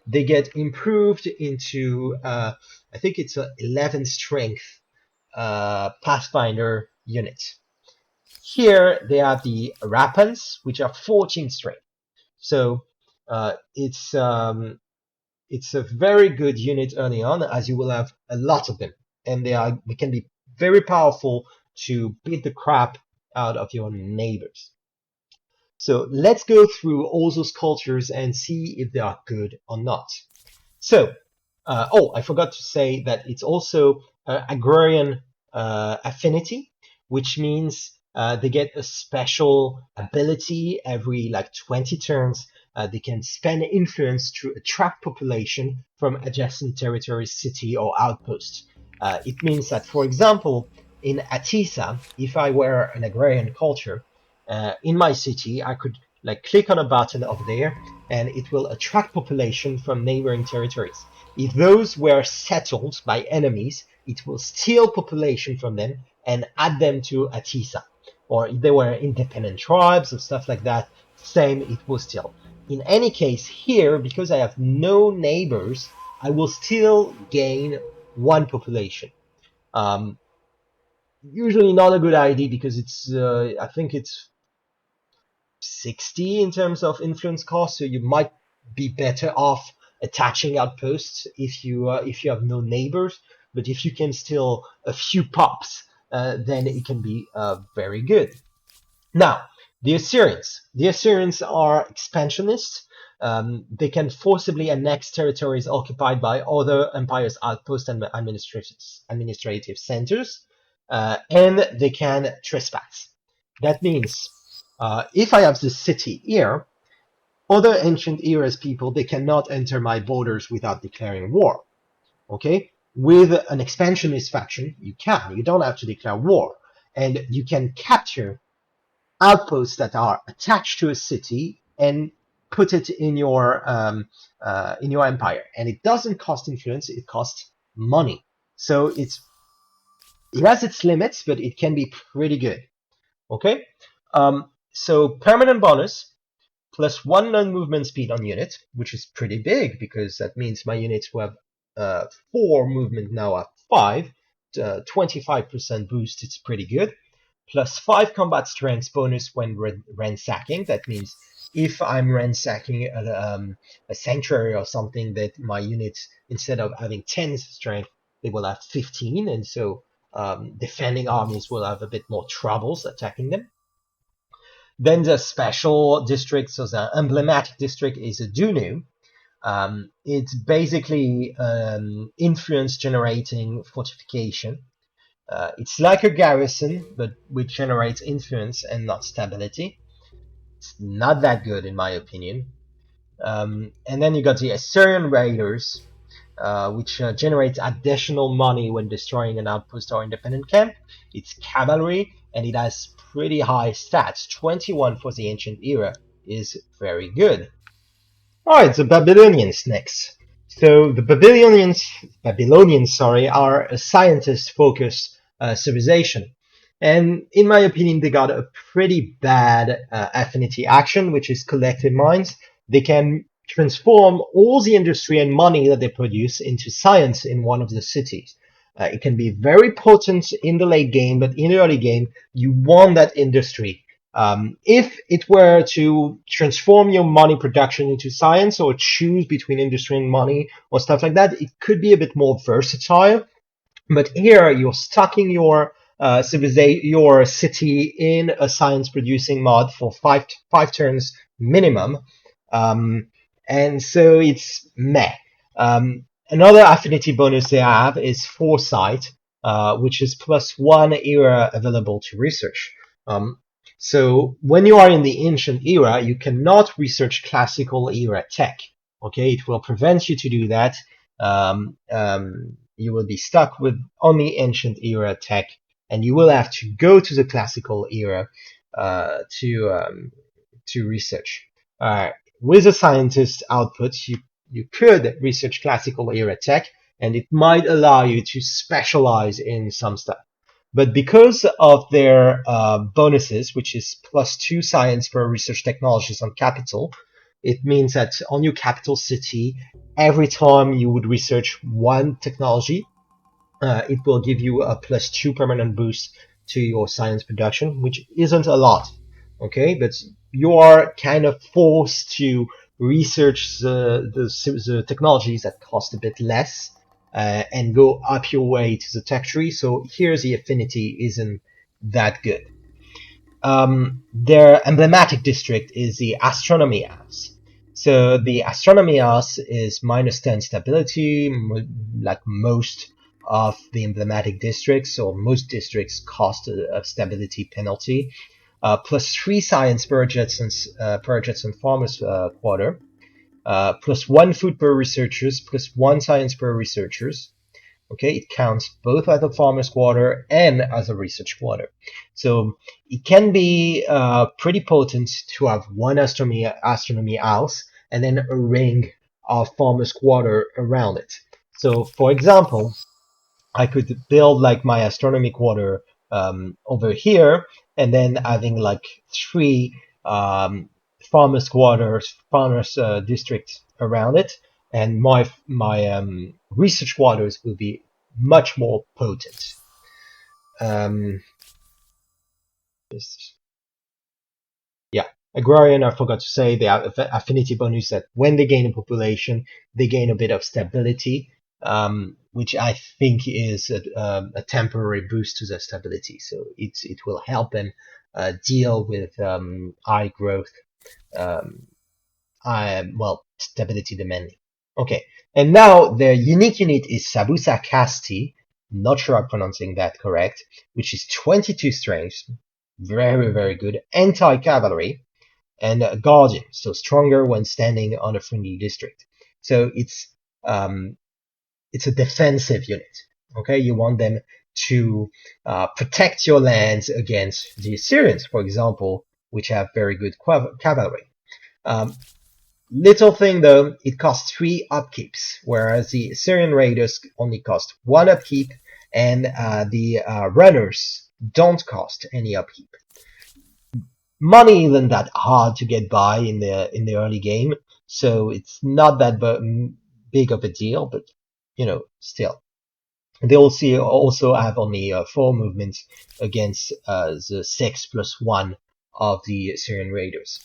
Speaker 1: they get improved into I think it's a 11 strength Pathfinder unit. Here they have the Rapans, which are 14 strength. So it's a very good unit early on, as you will have a lot of them, and they can be very powerful to beat the crap out of your neighbors. So let's go through all those cultures and see if they are good or not. So, I forgot to say that it's also agrarian affinity, which means they get a special ability every like 20 turns. They can spend influence to attract population from adjacent territories, city, or outpost. It means that, for example, in Atisa, if I were an agrarian culture, in my city, I could like click on a button over there, and it will attract population from neighboring territories. If those were settled by enemies, it will steal population from them and add them to Atisa. Or if they were independent tribes or stuff like that, same, it will steal. In any case, here, because I have no neighbors, I will still gain one population. Usually not a good idea because I think it's 60 in terms of influence cost, so you might be better off attaching outposts if you have no neighbors. But if you can steal a few pops, then it can be very good. Now, the Assyrians are expansionists. They can forcibly annex territories occupied by other empires' outposts and administrative centers, and they can trespass. That means if I have this city here, other ancient eras people, they cannot enter my borders without declaring war. Okay? With an expansionist faction, you can. You don't have to declare war. And you can capture outposts that are attached to a city and put it in your empire. And it doesn't cost influence, it costs money. So it has its limits, but it can be pretty good. Okay? So permanent bonus plus 1 non-movement speed on unit, which is pretty big because that means my units who have 4 movement now have 5, 25% boost, it's pretty good. Plus 5 combat strength bonus when ransacking. That means if I'm ransacking a sanctuary or something, that my units, instead of having 10 strength, they will have 15, and so defending armies will have a bit more troubles attacking them. Then the special district, so the emblematic district is a Dunu. It's basically influence generating fortification. It's like a garrison, but which generates influence and not stability. It's not that good in my opinion. And then you got the Assyrian Raiders, which generates additional money when destroying an outpost or independent camp. It's cavalry, and it has pretty high stats. 21 for the ancient era is very good. Alright, the Babylonians next. So the Babylonians, are a scientist-focused civilization. And in my opinion, they got a pretty bad affinity action, which is collective minds. They can transform all the industry and money that they produce into science in one of the cities. It can be very potent in the late game, but in the early game, you want that industry. If it were to transform your money production into science or choose between industry and money or stuff like that, it could be a bit more versatile. But here you're stuck in your your city in a science producing mod for five turns minimum. And so it's meh. Another affinity bonus they have is foresight. which is +1 era available to research. So when you are in the ancient era, you cannot research classical era tech. Okay, it will prevent you to do that. You will be stuck with only ancient era tech, and you will have to go to the classical era to research. With a scientist output, you could research classical era tech, and it might allow you to specialize in some stuff. But because of their bonuses, which is +2 science per research technologies on capital, it means that on your capital city, every time you would research one technology, it will give you a +2 permanent boost to your science production, which isn't a lot. Okay, but you are kind of forced to research the technologies that cost a bit less and go up your way to the tech tree. So here the affinity isn't that good. Their emblematic district is the astronomy house. So the astronomy house is -10 stability, like most of the emblematic districts, or most districts cost a stability penalty. +3 science per Jets and farmers quarter, +1 food per researchers, +1 science per researchers. Okay, it counts both as a farmer's quarter and as a research quarter. So it can be pretty potent to have one astronomy house and then a ring of farmer's quarter around it. So for example, I could build like my astronomy quarter over here, and then having like 3 farmers quarters, farmers districts around it, and my research quarters will be much more potent. Just, yeah, agrarian. I forgot to say they have affinity bonus that when they gain a population, they gain a bit of stability. Which I think is a temporary boost to their stability. So it will help them deal with high growth, stability demanding. Okay, and now the unique unit is Sabusa Casti. Not sure I'm pronouncing that correct, which is 22 strength, very, very good, anti-cavalry, and guardian, so stronger when standing on a friendly district. So it's a defensive unit. Okay, you want them to protect your lands against the Assyrians, for example, which have very good cavalry. Little thing though, it costs 3 upkeeps, whereas the Assyrian raiders only cost 1 upkeep, and the runners don't cost any upkeep. Money isn't that hard to get by in the early game, so it's not that big of a deal, but still. They also have only 4 movements against the 6+1 of the Assyrian raiders.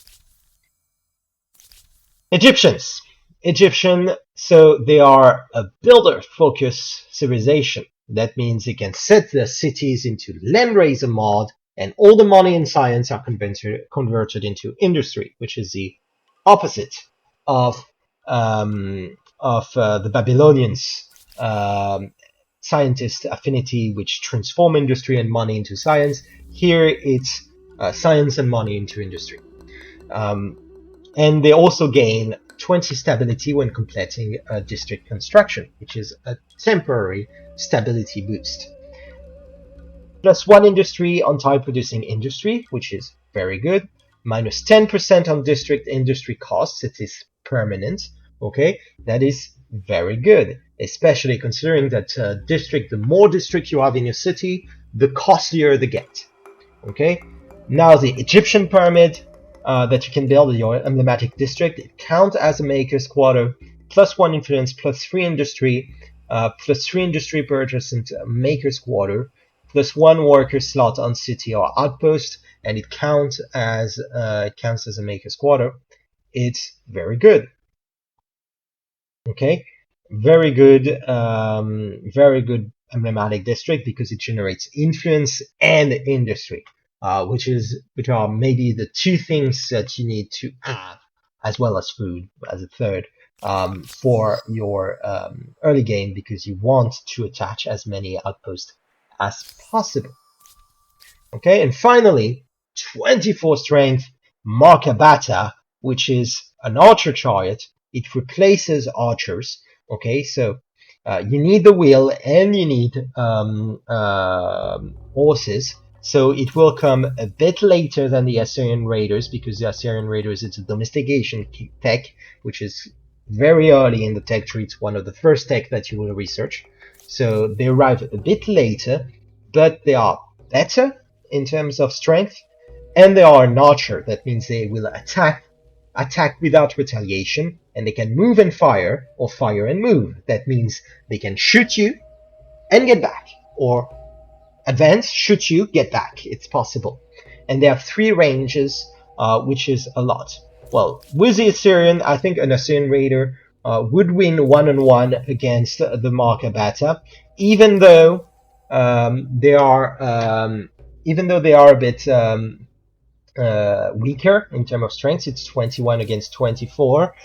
Speaker 1: Egyptian, so they are a builder-focused civilization. That means they can set their cities into land-raiser mod, and all the money and science are converted into industry, which is the opposite of the Babylonians' scientist affinity, which transform industry and money into science. Here it's science and money into industry. And they also gain 20 stability when completing a district construction, which is a temporary stability boost. +1 industry on tile producing industry, which is very good. -10% on district industry costs. It is permanent. Okay, that is very good, especially considering that the more district you have in your city, the costlier they get. Okay, now the Egyptian pyramid that you can build in your emblematic district, it counts as a maker's quarter, +1 influence, +3 industry, +3 industry per adjacent maker's quarter, +1 worker slot on city or outpost, and it counts as a maker's quarter. It's very good. Okay, very good emblematic district because it generates influence and industry, which are maybe the 2 things that you need to have, as well as food as a third, for your early game, because you want to attach as many outposts as possible. Okay, and finally, 24 strength Markabata, which is an archer chariot. It replaces archers. Okay, so you need the wheel and you need horses. So it will come a bit later than the Assyrian Raiders, because the Assyrian Raiders, it's a domestication tech, which is very early in the tech tree. It's one of the first tech that you will research. So they arrive a bit later, but they are better in terms of strength, and they are an archer. That means they will attack without retaliation, and they can move and fire, or fire and move. That means they can shoot you and get back, or advance, shoot you, get back. It's possible. And they have 3 ranges, which is a lot. Well, with the Assyrian, I think an Assyrian raider would win one-on-one against the Markabata, even though they are a bit weaker in terms of strength. It's 21 against 24.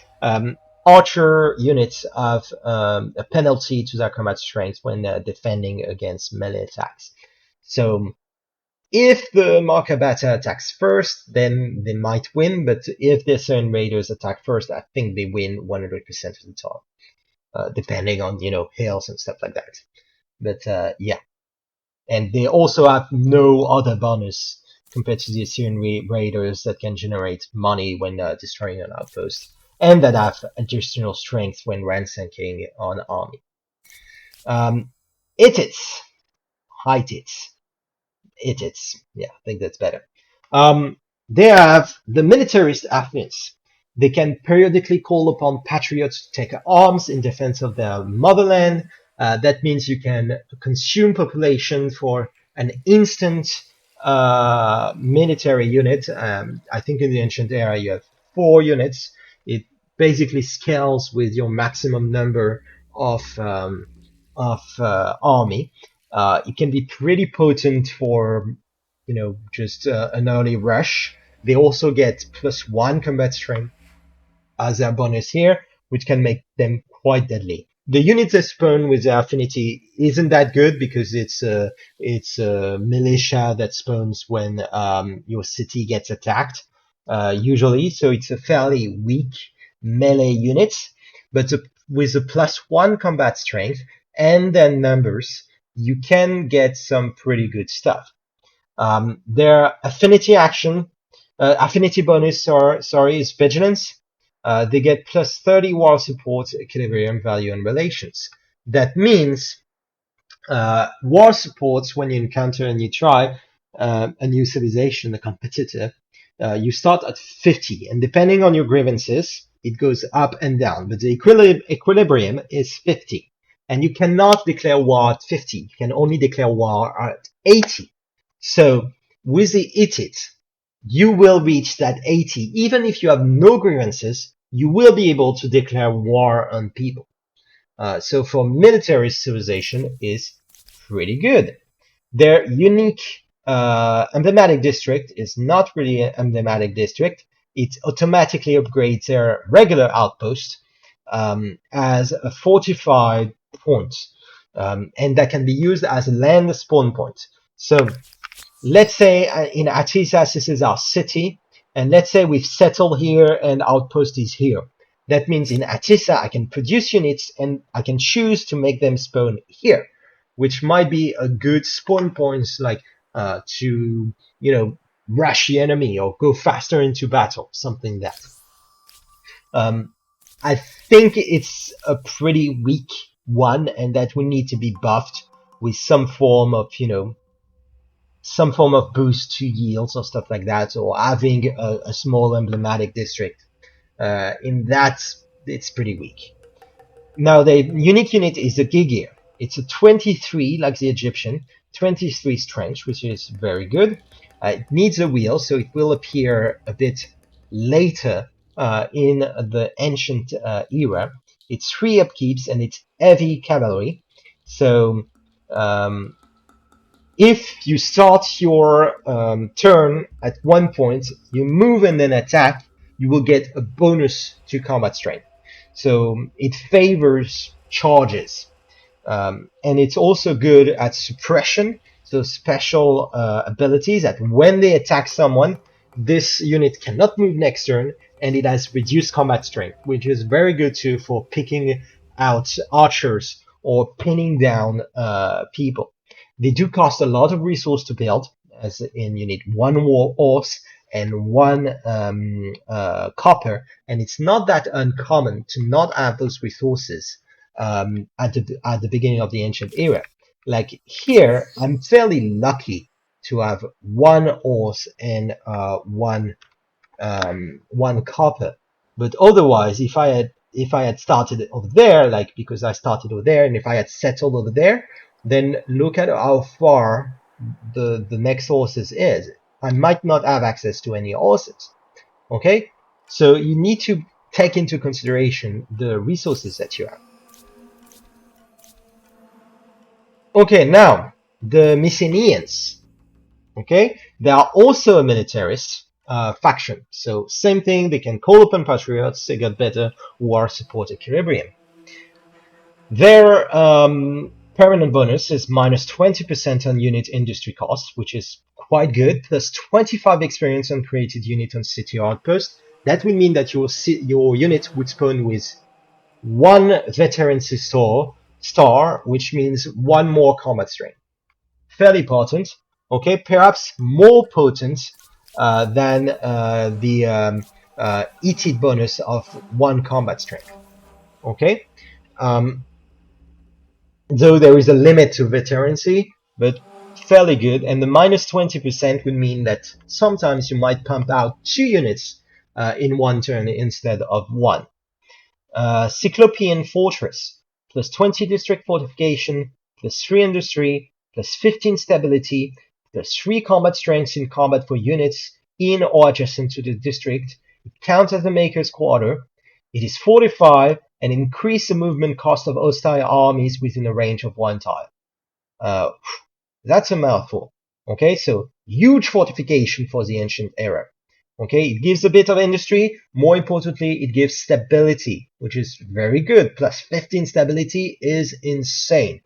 Speaker 1: Archer units have a penalty to their combat strength when defending against melee attacks. So if the Markabata attacks first, then they might win, but if the Assyrian Raiders attack first, I think they win 100% of the time, depending on, hills and stuff like that. But yeah. And they also have no other bonus compared to the Assyrian Raiders that can generate money when destroying an outpost, and that have additional strength when ransacking an army. Itits. Hittites. Itits. Yeah, I think that's better. They have the militarist Athens. They can periodically call upon patriots to take arms in defense of their motherland. That means you can consume population for an instant military unit. I think in the ancient era you have 4 units. It basically scales with your maximum number of army. It can be pretty potent for, just an early rush. They also get +1 combat strength as their bonus here, which can make them quite deadly. The units they spawn with their affinity isn't that good, because it's a militia that spawns when your city gets attacked, usually. So it's a fairly weak melee unit, but with a +1 combat strength and their numbers, you can get some pretty good stuff. Their affinity bonus, is vigilance. They get +30 war support, equilibrium, value, and relations. That means war supports, when you encounter a new tribe, a new civilization, a competitor, you start at 50, and depending on your grievances, it goes up and down, but the equilibrium is 50. And you cannot declare war at 50. You can only declare war at 80. So with the Itit, you will reach that 80. Even if you have no grievances, you will be able to declare war on people. So for military civilization is pretty good. Their unique emblematic district is not really an emblematic district. It automatically upgrades their regular outpost as a fortified point, and that can be used as a land spawn point. So let's say in Atisas, this is our city, and let's say we've settled here and outpost is here. That means in Atisa, I can produce units and I can choose to make them spawn here, which might be a good spawn point, like to, rush the enemy or go faster into battle, something like that. I think it's a pretty weak one, and that will need to be buffed with some form of, boost to yields or stuff like that, or having a small emblematic district. In that, it's pretty weak. Now, the unique unit is the Gigir. It's a 23, like the Egyptian, 23 strength, which is very good. It needs a wheel, so it will appear a bit later in the ancient era. It's 3 upkeeps and it's heavy cavalry. So if you start your turn at one point, you move and then attack, you will get a bonus to combat strength. So it favors charges. And it's also good at suppression, those special abilities that when they attack someone, this unit cannot move next turn, and it has reduced combat strength, which is very good too for picking out archers or pinning down people. They do cost a lot of resource to build, as in you need one war horse and one copper, and it's not that uncommon to not have those resources at the beginning of the ancient era. Like here, I'm fairly lucky to have one horse and one copper. But otherwise, if I had started over there, like because I started over there, and if I had settled over there, then look at how far the next horses is. I might not have access to any horses. Okay, so you need to take into consideration the resources that you have. Okay, now the Mycenaeans. Okay, they are also a militarist faction. So same thing, they can call upon patriots, they got better, war support equilibrium. Their permanent bonus is minus 20% on unit industry cost, which is quite good, plus 25 experience on created unit on city outpost. That would mean that your unit would spawn with one veterancy star, which means one more combat strength. Fairly potent, okay, perhaps more potent than the ET bonus of one combat strength, okay. Though there is a limit to veterancy, but fairly good. And the minus 20% would mean that sometimes you might pump out 2 units in one turn instead of one. Cyclopean Fortress, plus 20 district fortification, plus 3 industry, plus 15 stability, plus 3 combat strengths in combat for units in or adjacent to the district. It counts as the Maker's Quarter. It is fortified and increase the movement cost of hostile armies within a range of 1 tile. That's a mouthful. Okay, so huge fortification for the ancient era. Okay, it gives a bit of industry. More importantly, it gives stability, which is very good. Plus 15 stability is insane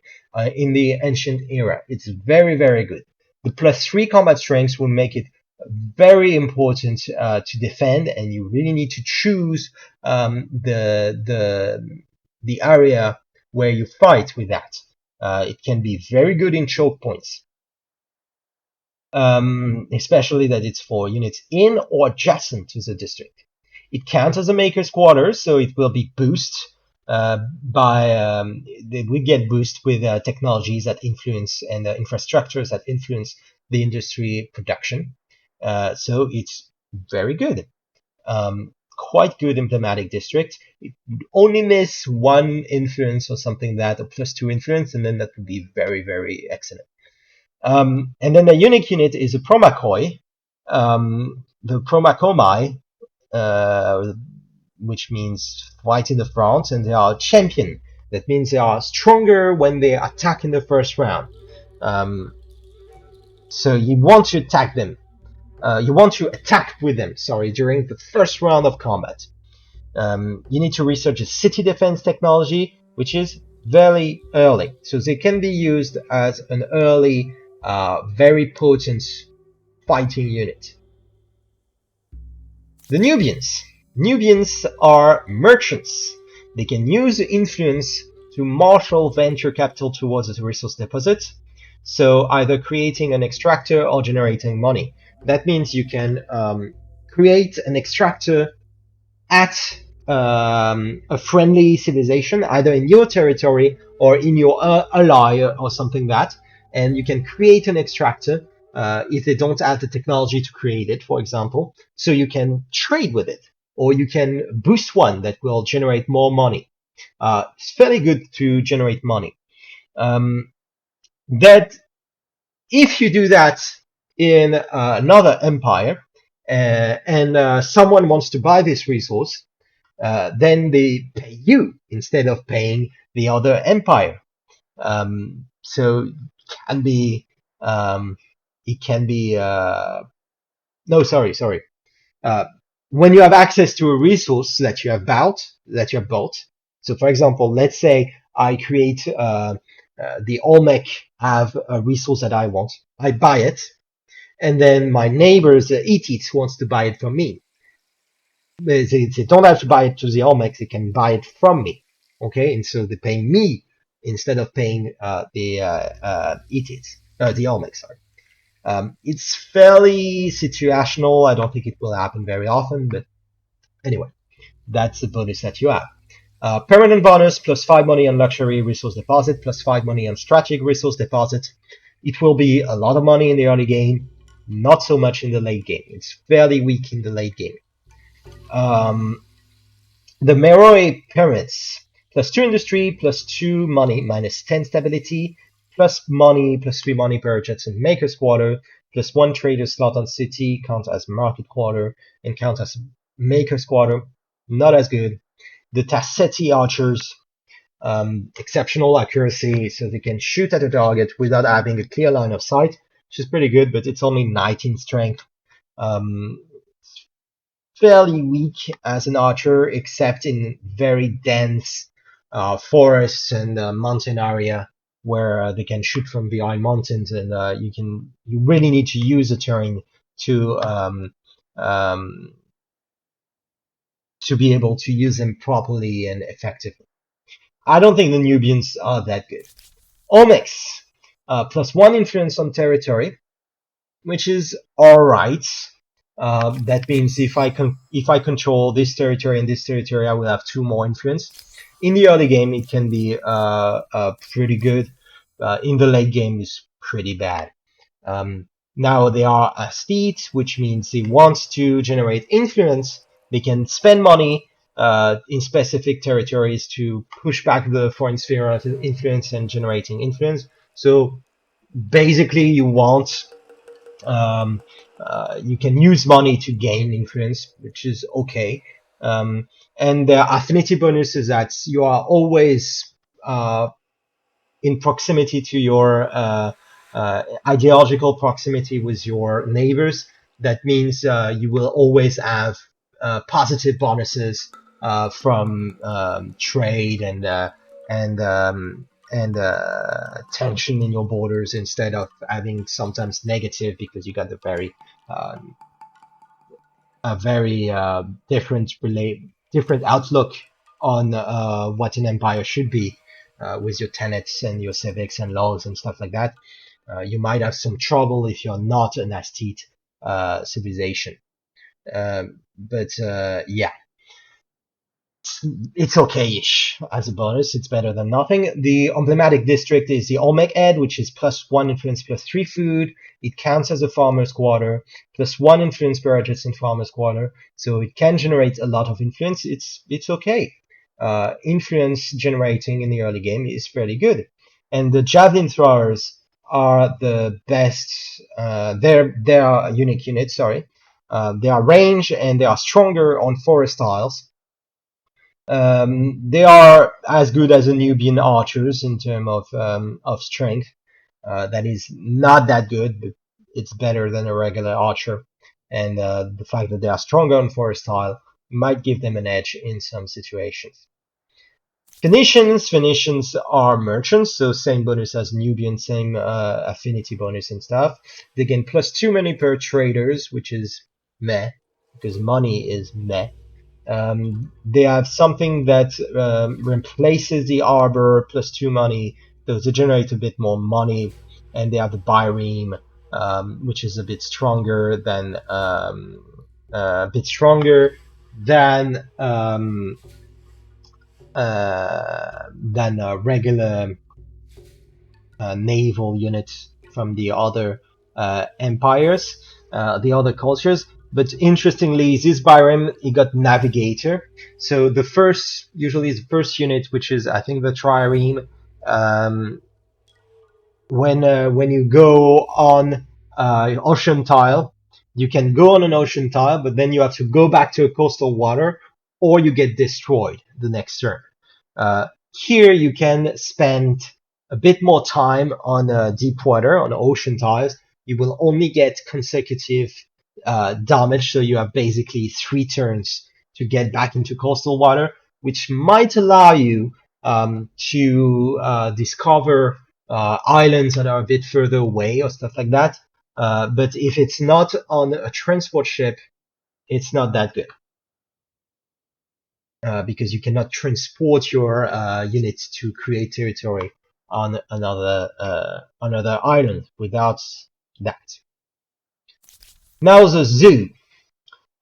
Speaker 1: in the ancient era. It's very, very good. The plus 3 combat strengths will make it very important to defend, and you really need to choose the area where you fight with that. It can be very good in choke points. Especially that it's for units in or adjacent to the district. It counts as a Maker's Quarters, so it will be boosted they will get boosted with technologies that influence and infrastructures that influence the industry production. So it's very good. Quite good emblematic district. It would only miss 1 influence or something that, or plus 2 influence, and then that would be very, very excellent. And then the unique unit is a Promakoi, the Promakomai, which means fight in the front, and they are a champion. That means they are stronger when they attack in the first round. So you want to attack them. You want to attack with them, during the first round of combat. You need to research a city defense technology, which is very early. So they can be used as an early, very potent fighting unit. The Nubians. Nubians are merchants. They can use influence to marshal venture capital towards a resource deposit. So either creating an extractor or generating money. That means you can create an extractor at a friendly civilization, either in your territory or in your ally or something that, and you can create an extractor if they don't have the technology to create it, for example, so you can trade with it, or you can boost one that will generate more money. It's fairly good to generate money. That if you do that in another empire, and someone wants to buy this resource, then they pay you instead of paying the other empire. So it can be when you have access to a resource that you have bought. So for example, let's say I create the Olmec have a resource that I want. I buy it, and then my neighbors eat it, wants to buy it from me. They don't have to buy it to the Olmec, they can buy it from me. Okay, and so they pay me instead of paying the eat it, the Olmec, sorry. It's fairly situational. I don't think it will happen very often, but anyway, that's the bonus that you have. Permanent bonus, plus 5 money on luxury resource deposit, plus 5 money on strategic resource deposit. It will be a lot of money in the early game, not so much in the late game. It's fairly weak in the late game. The Meroe Pyramids, plus 2 industry, plus 2 money, minus 10 stability, plus money, plus 3 money per Jetson Maker's Quarter, plus 1 trader slot on city, count as market quarter, and count as Maker's Quarter. Not as good. The Tassetti Archers, exceptional accuracy, so they can shoot at a target without having a clear line of sight, which is pretty good, but it's only 19 strength. Fairly weak as an archer, except in very dense forests and mountain area where they can shoot from behind mountains, and you really need to use the terrain to be able to use them properly and effectively. I don't think the Nubians are that good. Olmecs, plus 1 influence on territory, which is alright. That means if I control this territory and this territory, I will have 2 more influence. In the early game, it can be pretty good. In the late game, it's pretty bad. Now they are a state, which means they want to generate influence. They can spend money in specific territories to push back the foreign sphere of influence and generating influence. So basically, you can use money to gain influence, which is okay. And the affinity bonus is that you are always in proximity to your ideological proximity with your neighbors. That means you will always have positive bonuses from trade and tension in your borders, instead of having sometimes negative because you got a very different outlook on what an empire should be, with your tenets and your civics and laws and stuff like that. You might have some trouble if you're not an aesthete civilization. But yeah, it's okay-ish as a bonus. It's better than nothing. The emblematic district is the Olmec Ed, which is plus 1 influence, plus 3 food. It counts as a farmer's quarter, plus 1 influence per adjacent farmer's quarter. So it can generate a lot of influence. It's okay. Influence generating in the early game is fairly good. And the javelin throwers are the best. They are unique units. Sorry. They are range and they are stronger on forest tiles. They are as good as the Nubian archers in terms of strength. That is not that good, but it's better than a regular archer. And the fact that they are stronger on forest tile might give them an edge in some situations. Phoenicians are merchants, so same bonus as Nubian, same affinity bonus and stuff. They gain plus 2 money per traders, which is meh, because money is meh. They have something that replaces the arbor, plus 2 money, so they generate a bit more money, and they have the bireme, which is a bit stronger than regular naval units from the other empires, the other cultures. But interestingly, this bireme, it got navigator. So usually the first unit, which is I think the trireme, when you go on ocean tile, you can go on an ocean tile, but then you have to go back to a coastal water, or you get destroyed the next turn. Here you can spend a bit more time on deep water, on ocean tiles. You will only get consecutive damage, so you have basically 3 turns to get back into coastal water, which might allow you to discover islands that are a bit further away or stuff like that. But if it's not on a transport ship, it's not that good. Because you cannot transport your units to create territory on another island without that. Now the zoo.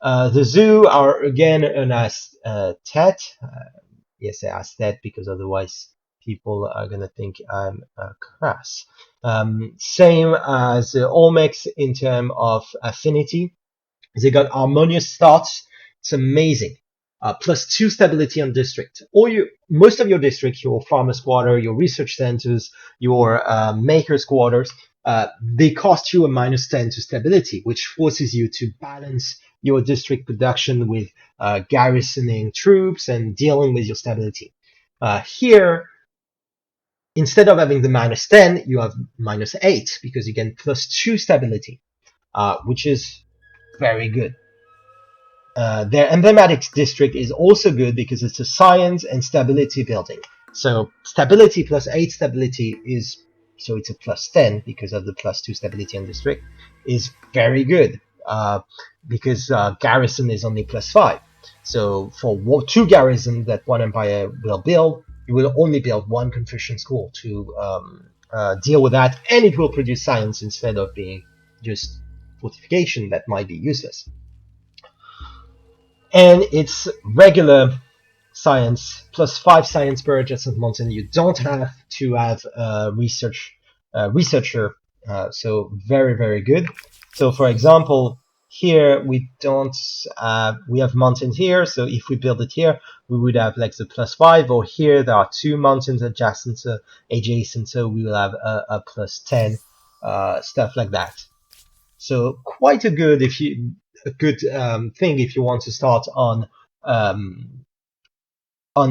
Speaker 1: The zoo are again an aesthetic. Yes, I asked that because otherwise people are gonna think I'm crass. Same as Olmecs in terms of affinity. They got harmonious starts. It's amazing. +2 stability on district. Most of your district, your farmers' quarter, your research centers, your makers' quarters, they cost you a -10 to stability, which forces you to balance your district production with garrisoning troops and dealing with your stability. Here, instead of having the -10, you have -8 because you get +2 stability, which is very good. Their emblematic district is also good because it's a science and stability building. So stability +8 stability is, so it's a +10 because of the +2 stability on district, is very good because garrison is only +5. So for 2 garrisons that one empire will build, you will only build 1 Confucian school to deal with that, and it will produce science instead of being just fortification that might be useless. And it's regular science +5 science per adjacent mountain. You don't have to have a researcher, so very good. So for example, here we don't we have mountains here, so if we build it here, we would have like the +5, or here there are 2 mountains adjacent, so we will have a +10, stuff like that. So quite a good thing if you want to start on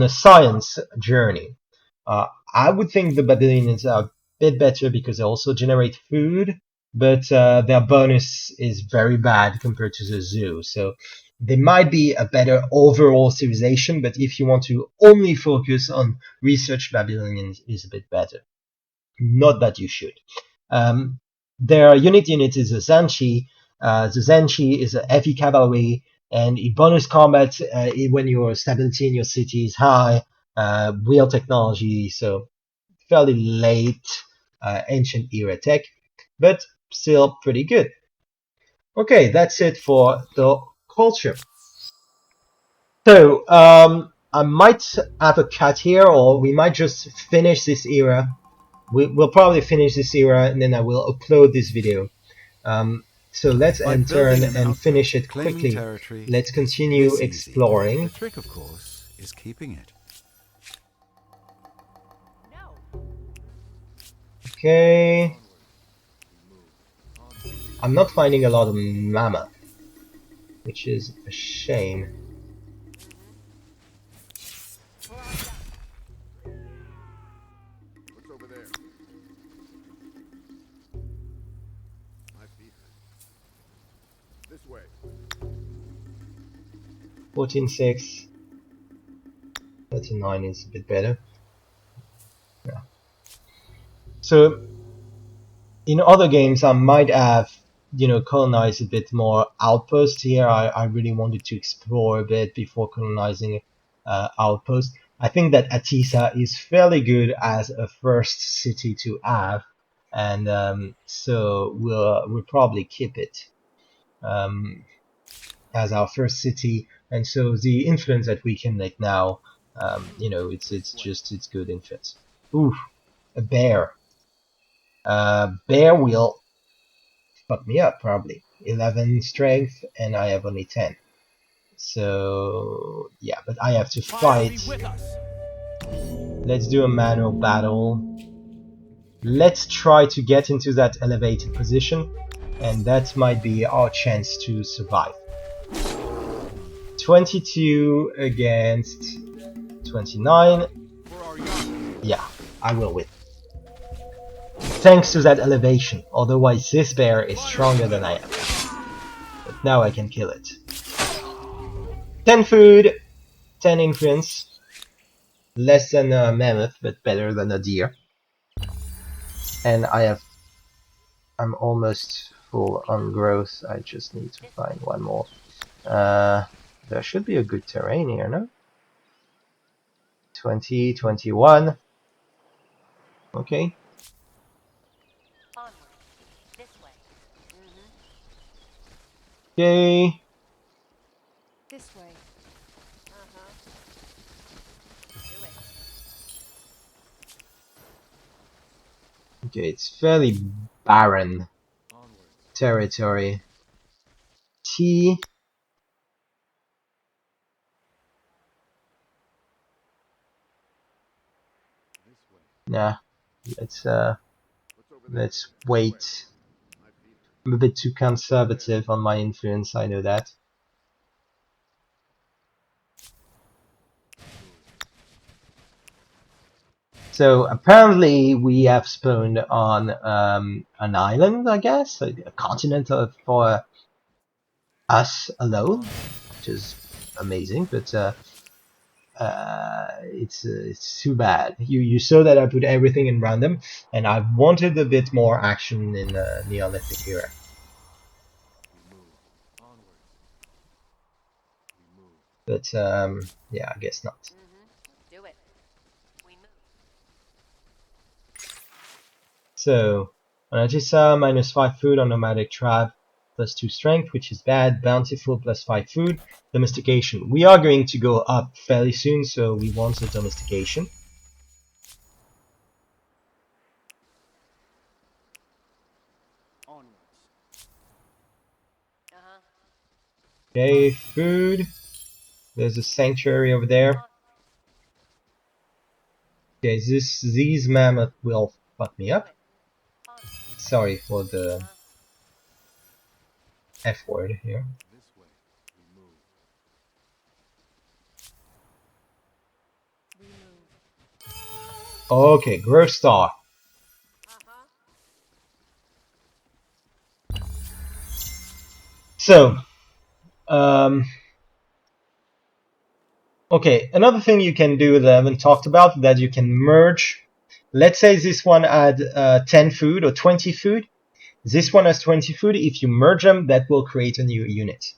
Speaker 1: a science journey. I would think the Babylonians are a bit better because they also generate food, but their bonus is very bad compared to the zoo. So they might be a better overall civilization, but if you want to only focus on research, Babylonians is a bit better. Not that you should. Their unit is a Zanchi. The Zanchi is a heavy cavalry, and in bonus combat, when your stability in your city is high, wheel technology, so fairly late ancient era tech, but still pretty good. Okay, that's it for the culture. So I might have a cut here, or we might just finish this era. We'll probably finish this era, and then I will upload this video. So let's enter and finish it quickly. Let's continue exploring.
Speaker 2: The trick, of course, is keeping it.
Speaker 1: Okay. I'm not finding a lot of mammoth, which is a shame.
Speaker 3: What's over there? My feet hurt. This way.
Speaker 1: 14.6. 39 is a bit better. Yeah. So in other games, I might have, colonized a bit more outposts. Here, I really wanted to explore a bit before colonizing outposts. I think that Atisa is fairly good as a first city to have, and so we'll probably keep it as our first city. And so the influence that we can make now, it's good influence. Ooh, a bear. Bear will fuck me up probably. 11 strength and I have only 10. So yeah, but I have to fight. Let's do a manual battle. Let's try to get into that elevated position, and that might be our chance to survive. 22 against 29. Yeah, I will win. Thanks to that elevation, otherwise this bear is stronger than I am. But now I can kill it. 10 food, 10 influence. Less than a mammoth, but better than a deer. And I'm almost full on growth. I just need to find one more. There should be a good terrain here, no? 20, 21. Okay.
Speaker 4: Onward. This way.
Speaker 1: Okay.
Speaker 4: This way. Do it.
Speaker 1: Okay, it's fairly barren territory. T. Nah, let's wait. I'm a bit too conservative on my influence, I know that. So apparently we have spawned on an island, I guess, a continent for us alone, which is amazing. But it's too bad. You saw that I put everything in random, and I wanted a bit more action in the Neolithic era. But yeah, I guess not.
Speaker 4: Do it. We move.
Speaker 1: So, Anatissa, -5 food on nomadic tribe, +2 strength, which is bad. Bountiful, +5 food. Domestication. We are going to go up fairly soon, so we want a domestication. Okay, food. There's a sanctuary over there. Okay, these mammoth will fuck me up. Sorry for the F word here. Okay, growth star. So, okay, another thing you can do that I haven't talked about, that you can merge. Let's say this one had 10 food or 20 food. This one has 20 food. If you merge them, that will create a new unit.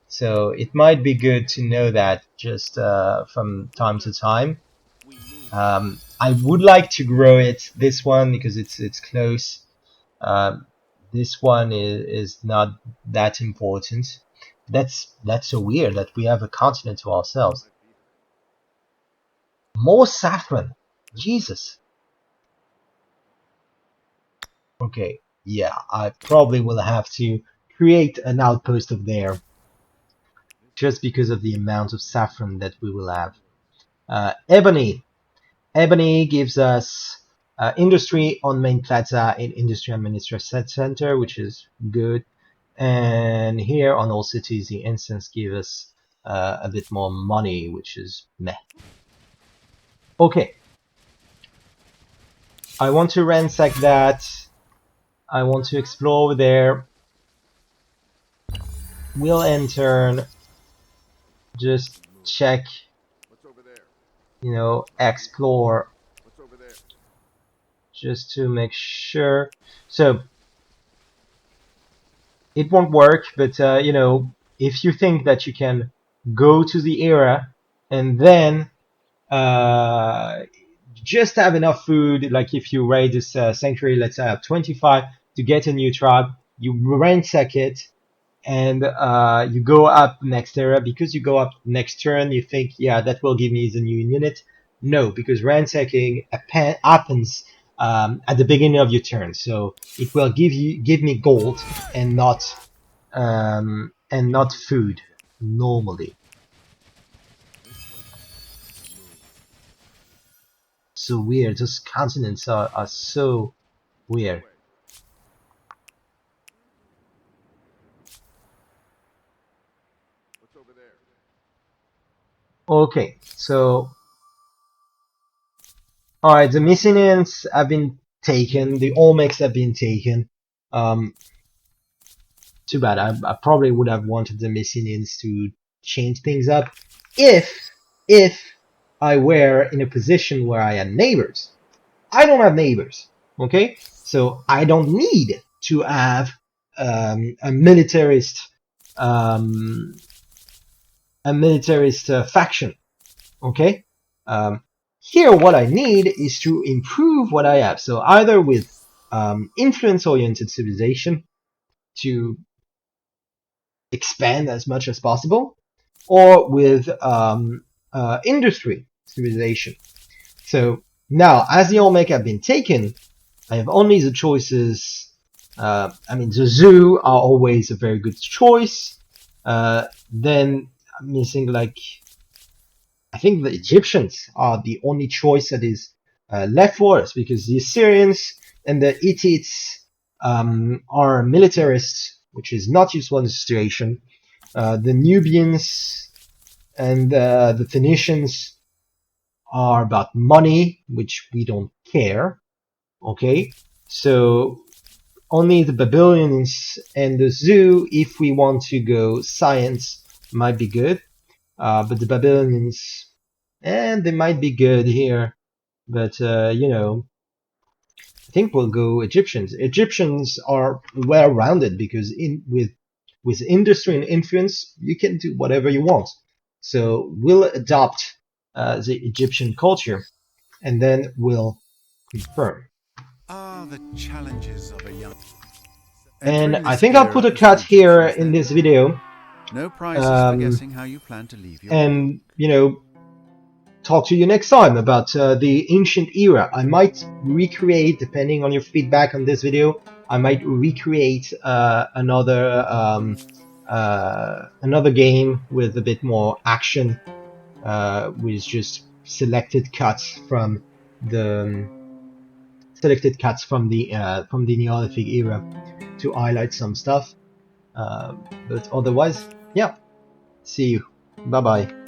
Speaker 1: So it might be good to know that just from time to time. I would like to grow it, this one, because it's close. This one is not that important. That's so weird that we have a continent to ourselves. More saffron. Jesus. Okay, yeah, I probably will have to create an outpost of there just because of the amount of saffron that we will have. Ebony. Ebony gives us industry on main plaza in industry administration center, which is good. And here on all cities, the instance gives us a bit more money, which is meh. Okay. I want to ransack that. I want to explore there. We'll enter. Just check. You know, explore. Just to make sure. So it won't work, but you know, if you think that you can go to the era and then just have enough food, like if you raid this sanctuary, let's say have 25 to get a new tribe, you ransack it, and you go up next era. Because you go up next turn, you think, yeah, that will give me the new unit. No, because ransacking happens at the beginning of your turn, so it will give me gold and not food normally. So weird. Those continents are so weird. Okay, so alright, the Mycenaeans have been taken, the Olmecs have been taken. Too bad. I probably would have wanted the Mycenaeans to change things up if I were in a position where I had neighbors. I don't have neighbors. Okay, so I don't need to have a militarist faction. Okay, here what I need is to improve what I have. So either with influence-oriented civilization to expand as much as possible, or with industry civilization. So now, as the Olmec have been taken, I have only the choices. I mean, the zoo are always a very good choice. Then I'm missing, like, I think the Egyptians are the only choice that is left for us, because the Assyrians and the Hittites are militarists, which is not useful in the situation. The Nubians and the Phoenicians are about money, which we don't care. Okay, so only the Babylonians and the zoo, if we want to go science, might be good. But the Babylonians, and they might be good here. But you know, I think we'll go Egyptians. Egyptians are well-rounded because with industry and influence, you can do whatever you want. So we'll adopt the Egyptian culture, and then we'll confirm.
Speaker 2: Ah, the challenges of a young.
Speaker 1: And
Speaker 2: Entering
Speaker 1: I
Speaker 2: this
Speaker 1: think I'll put
Speaker 2: era
Speaker 1: a
Speaker 2: as
Speaker 1: cut
Speaker 2: the
Speaker 1: here
Speaker 2: Egyptians
Speaker 1: in
Speaker 2: then
Speaker 1: this
Speaker 2: were.
Speaker 1: video,
Speaker 2: No prizes for guessing how you plan to leave your
Speaker 1: and you know, talk to you next time about the ancient era. I might recreate, depending on your feedback on this video, I might recreate another game with a bit more action, with just selected cuts from the Neolithic era to highlight some stuff. But otherwise, yeah. See you. Bye bye.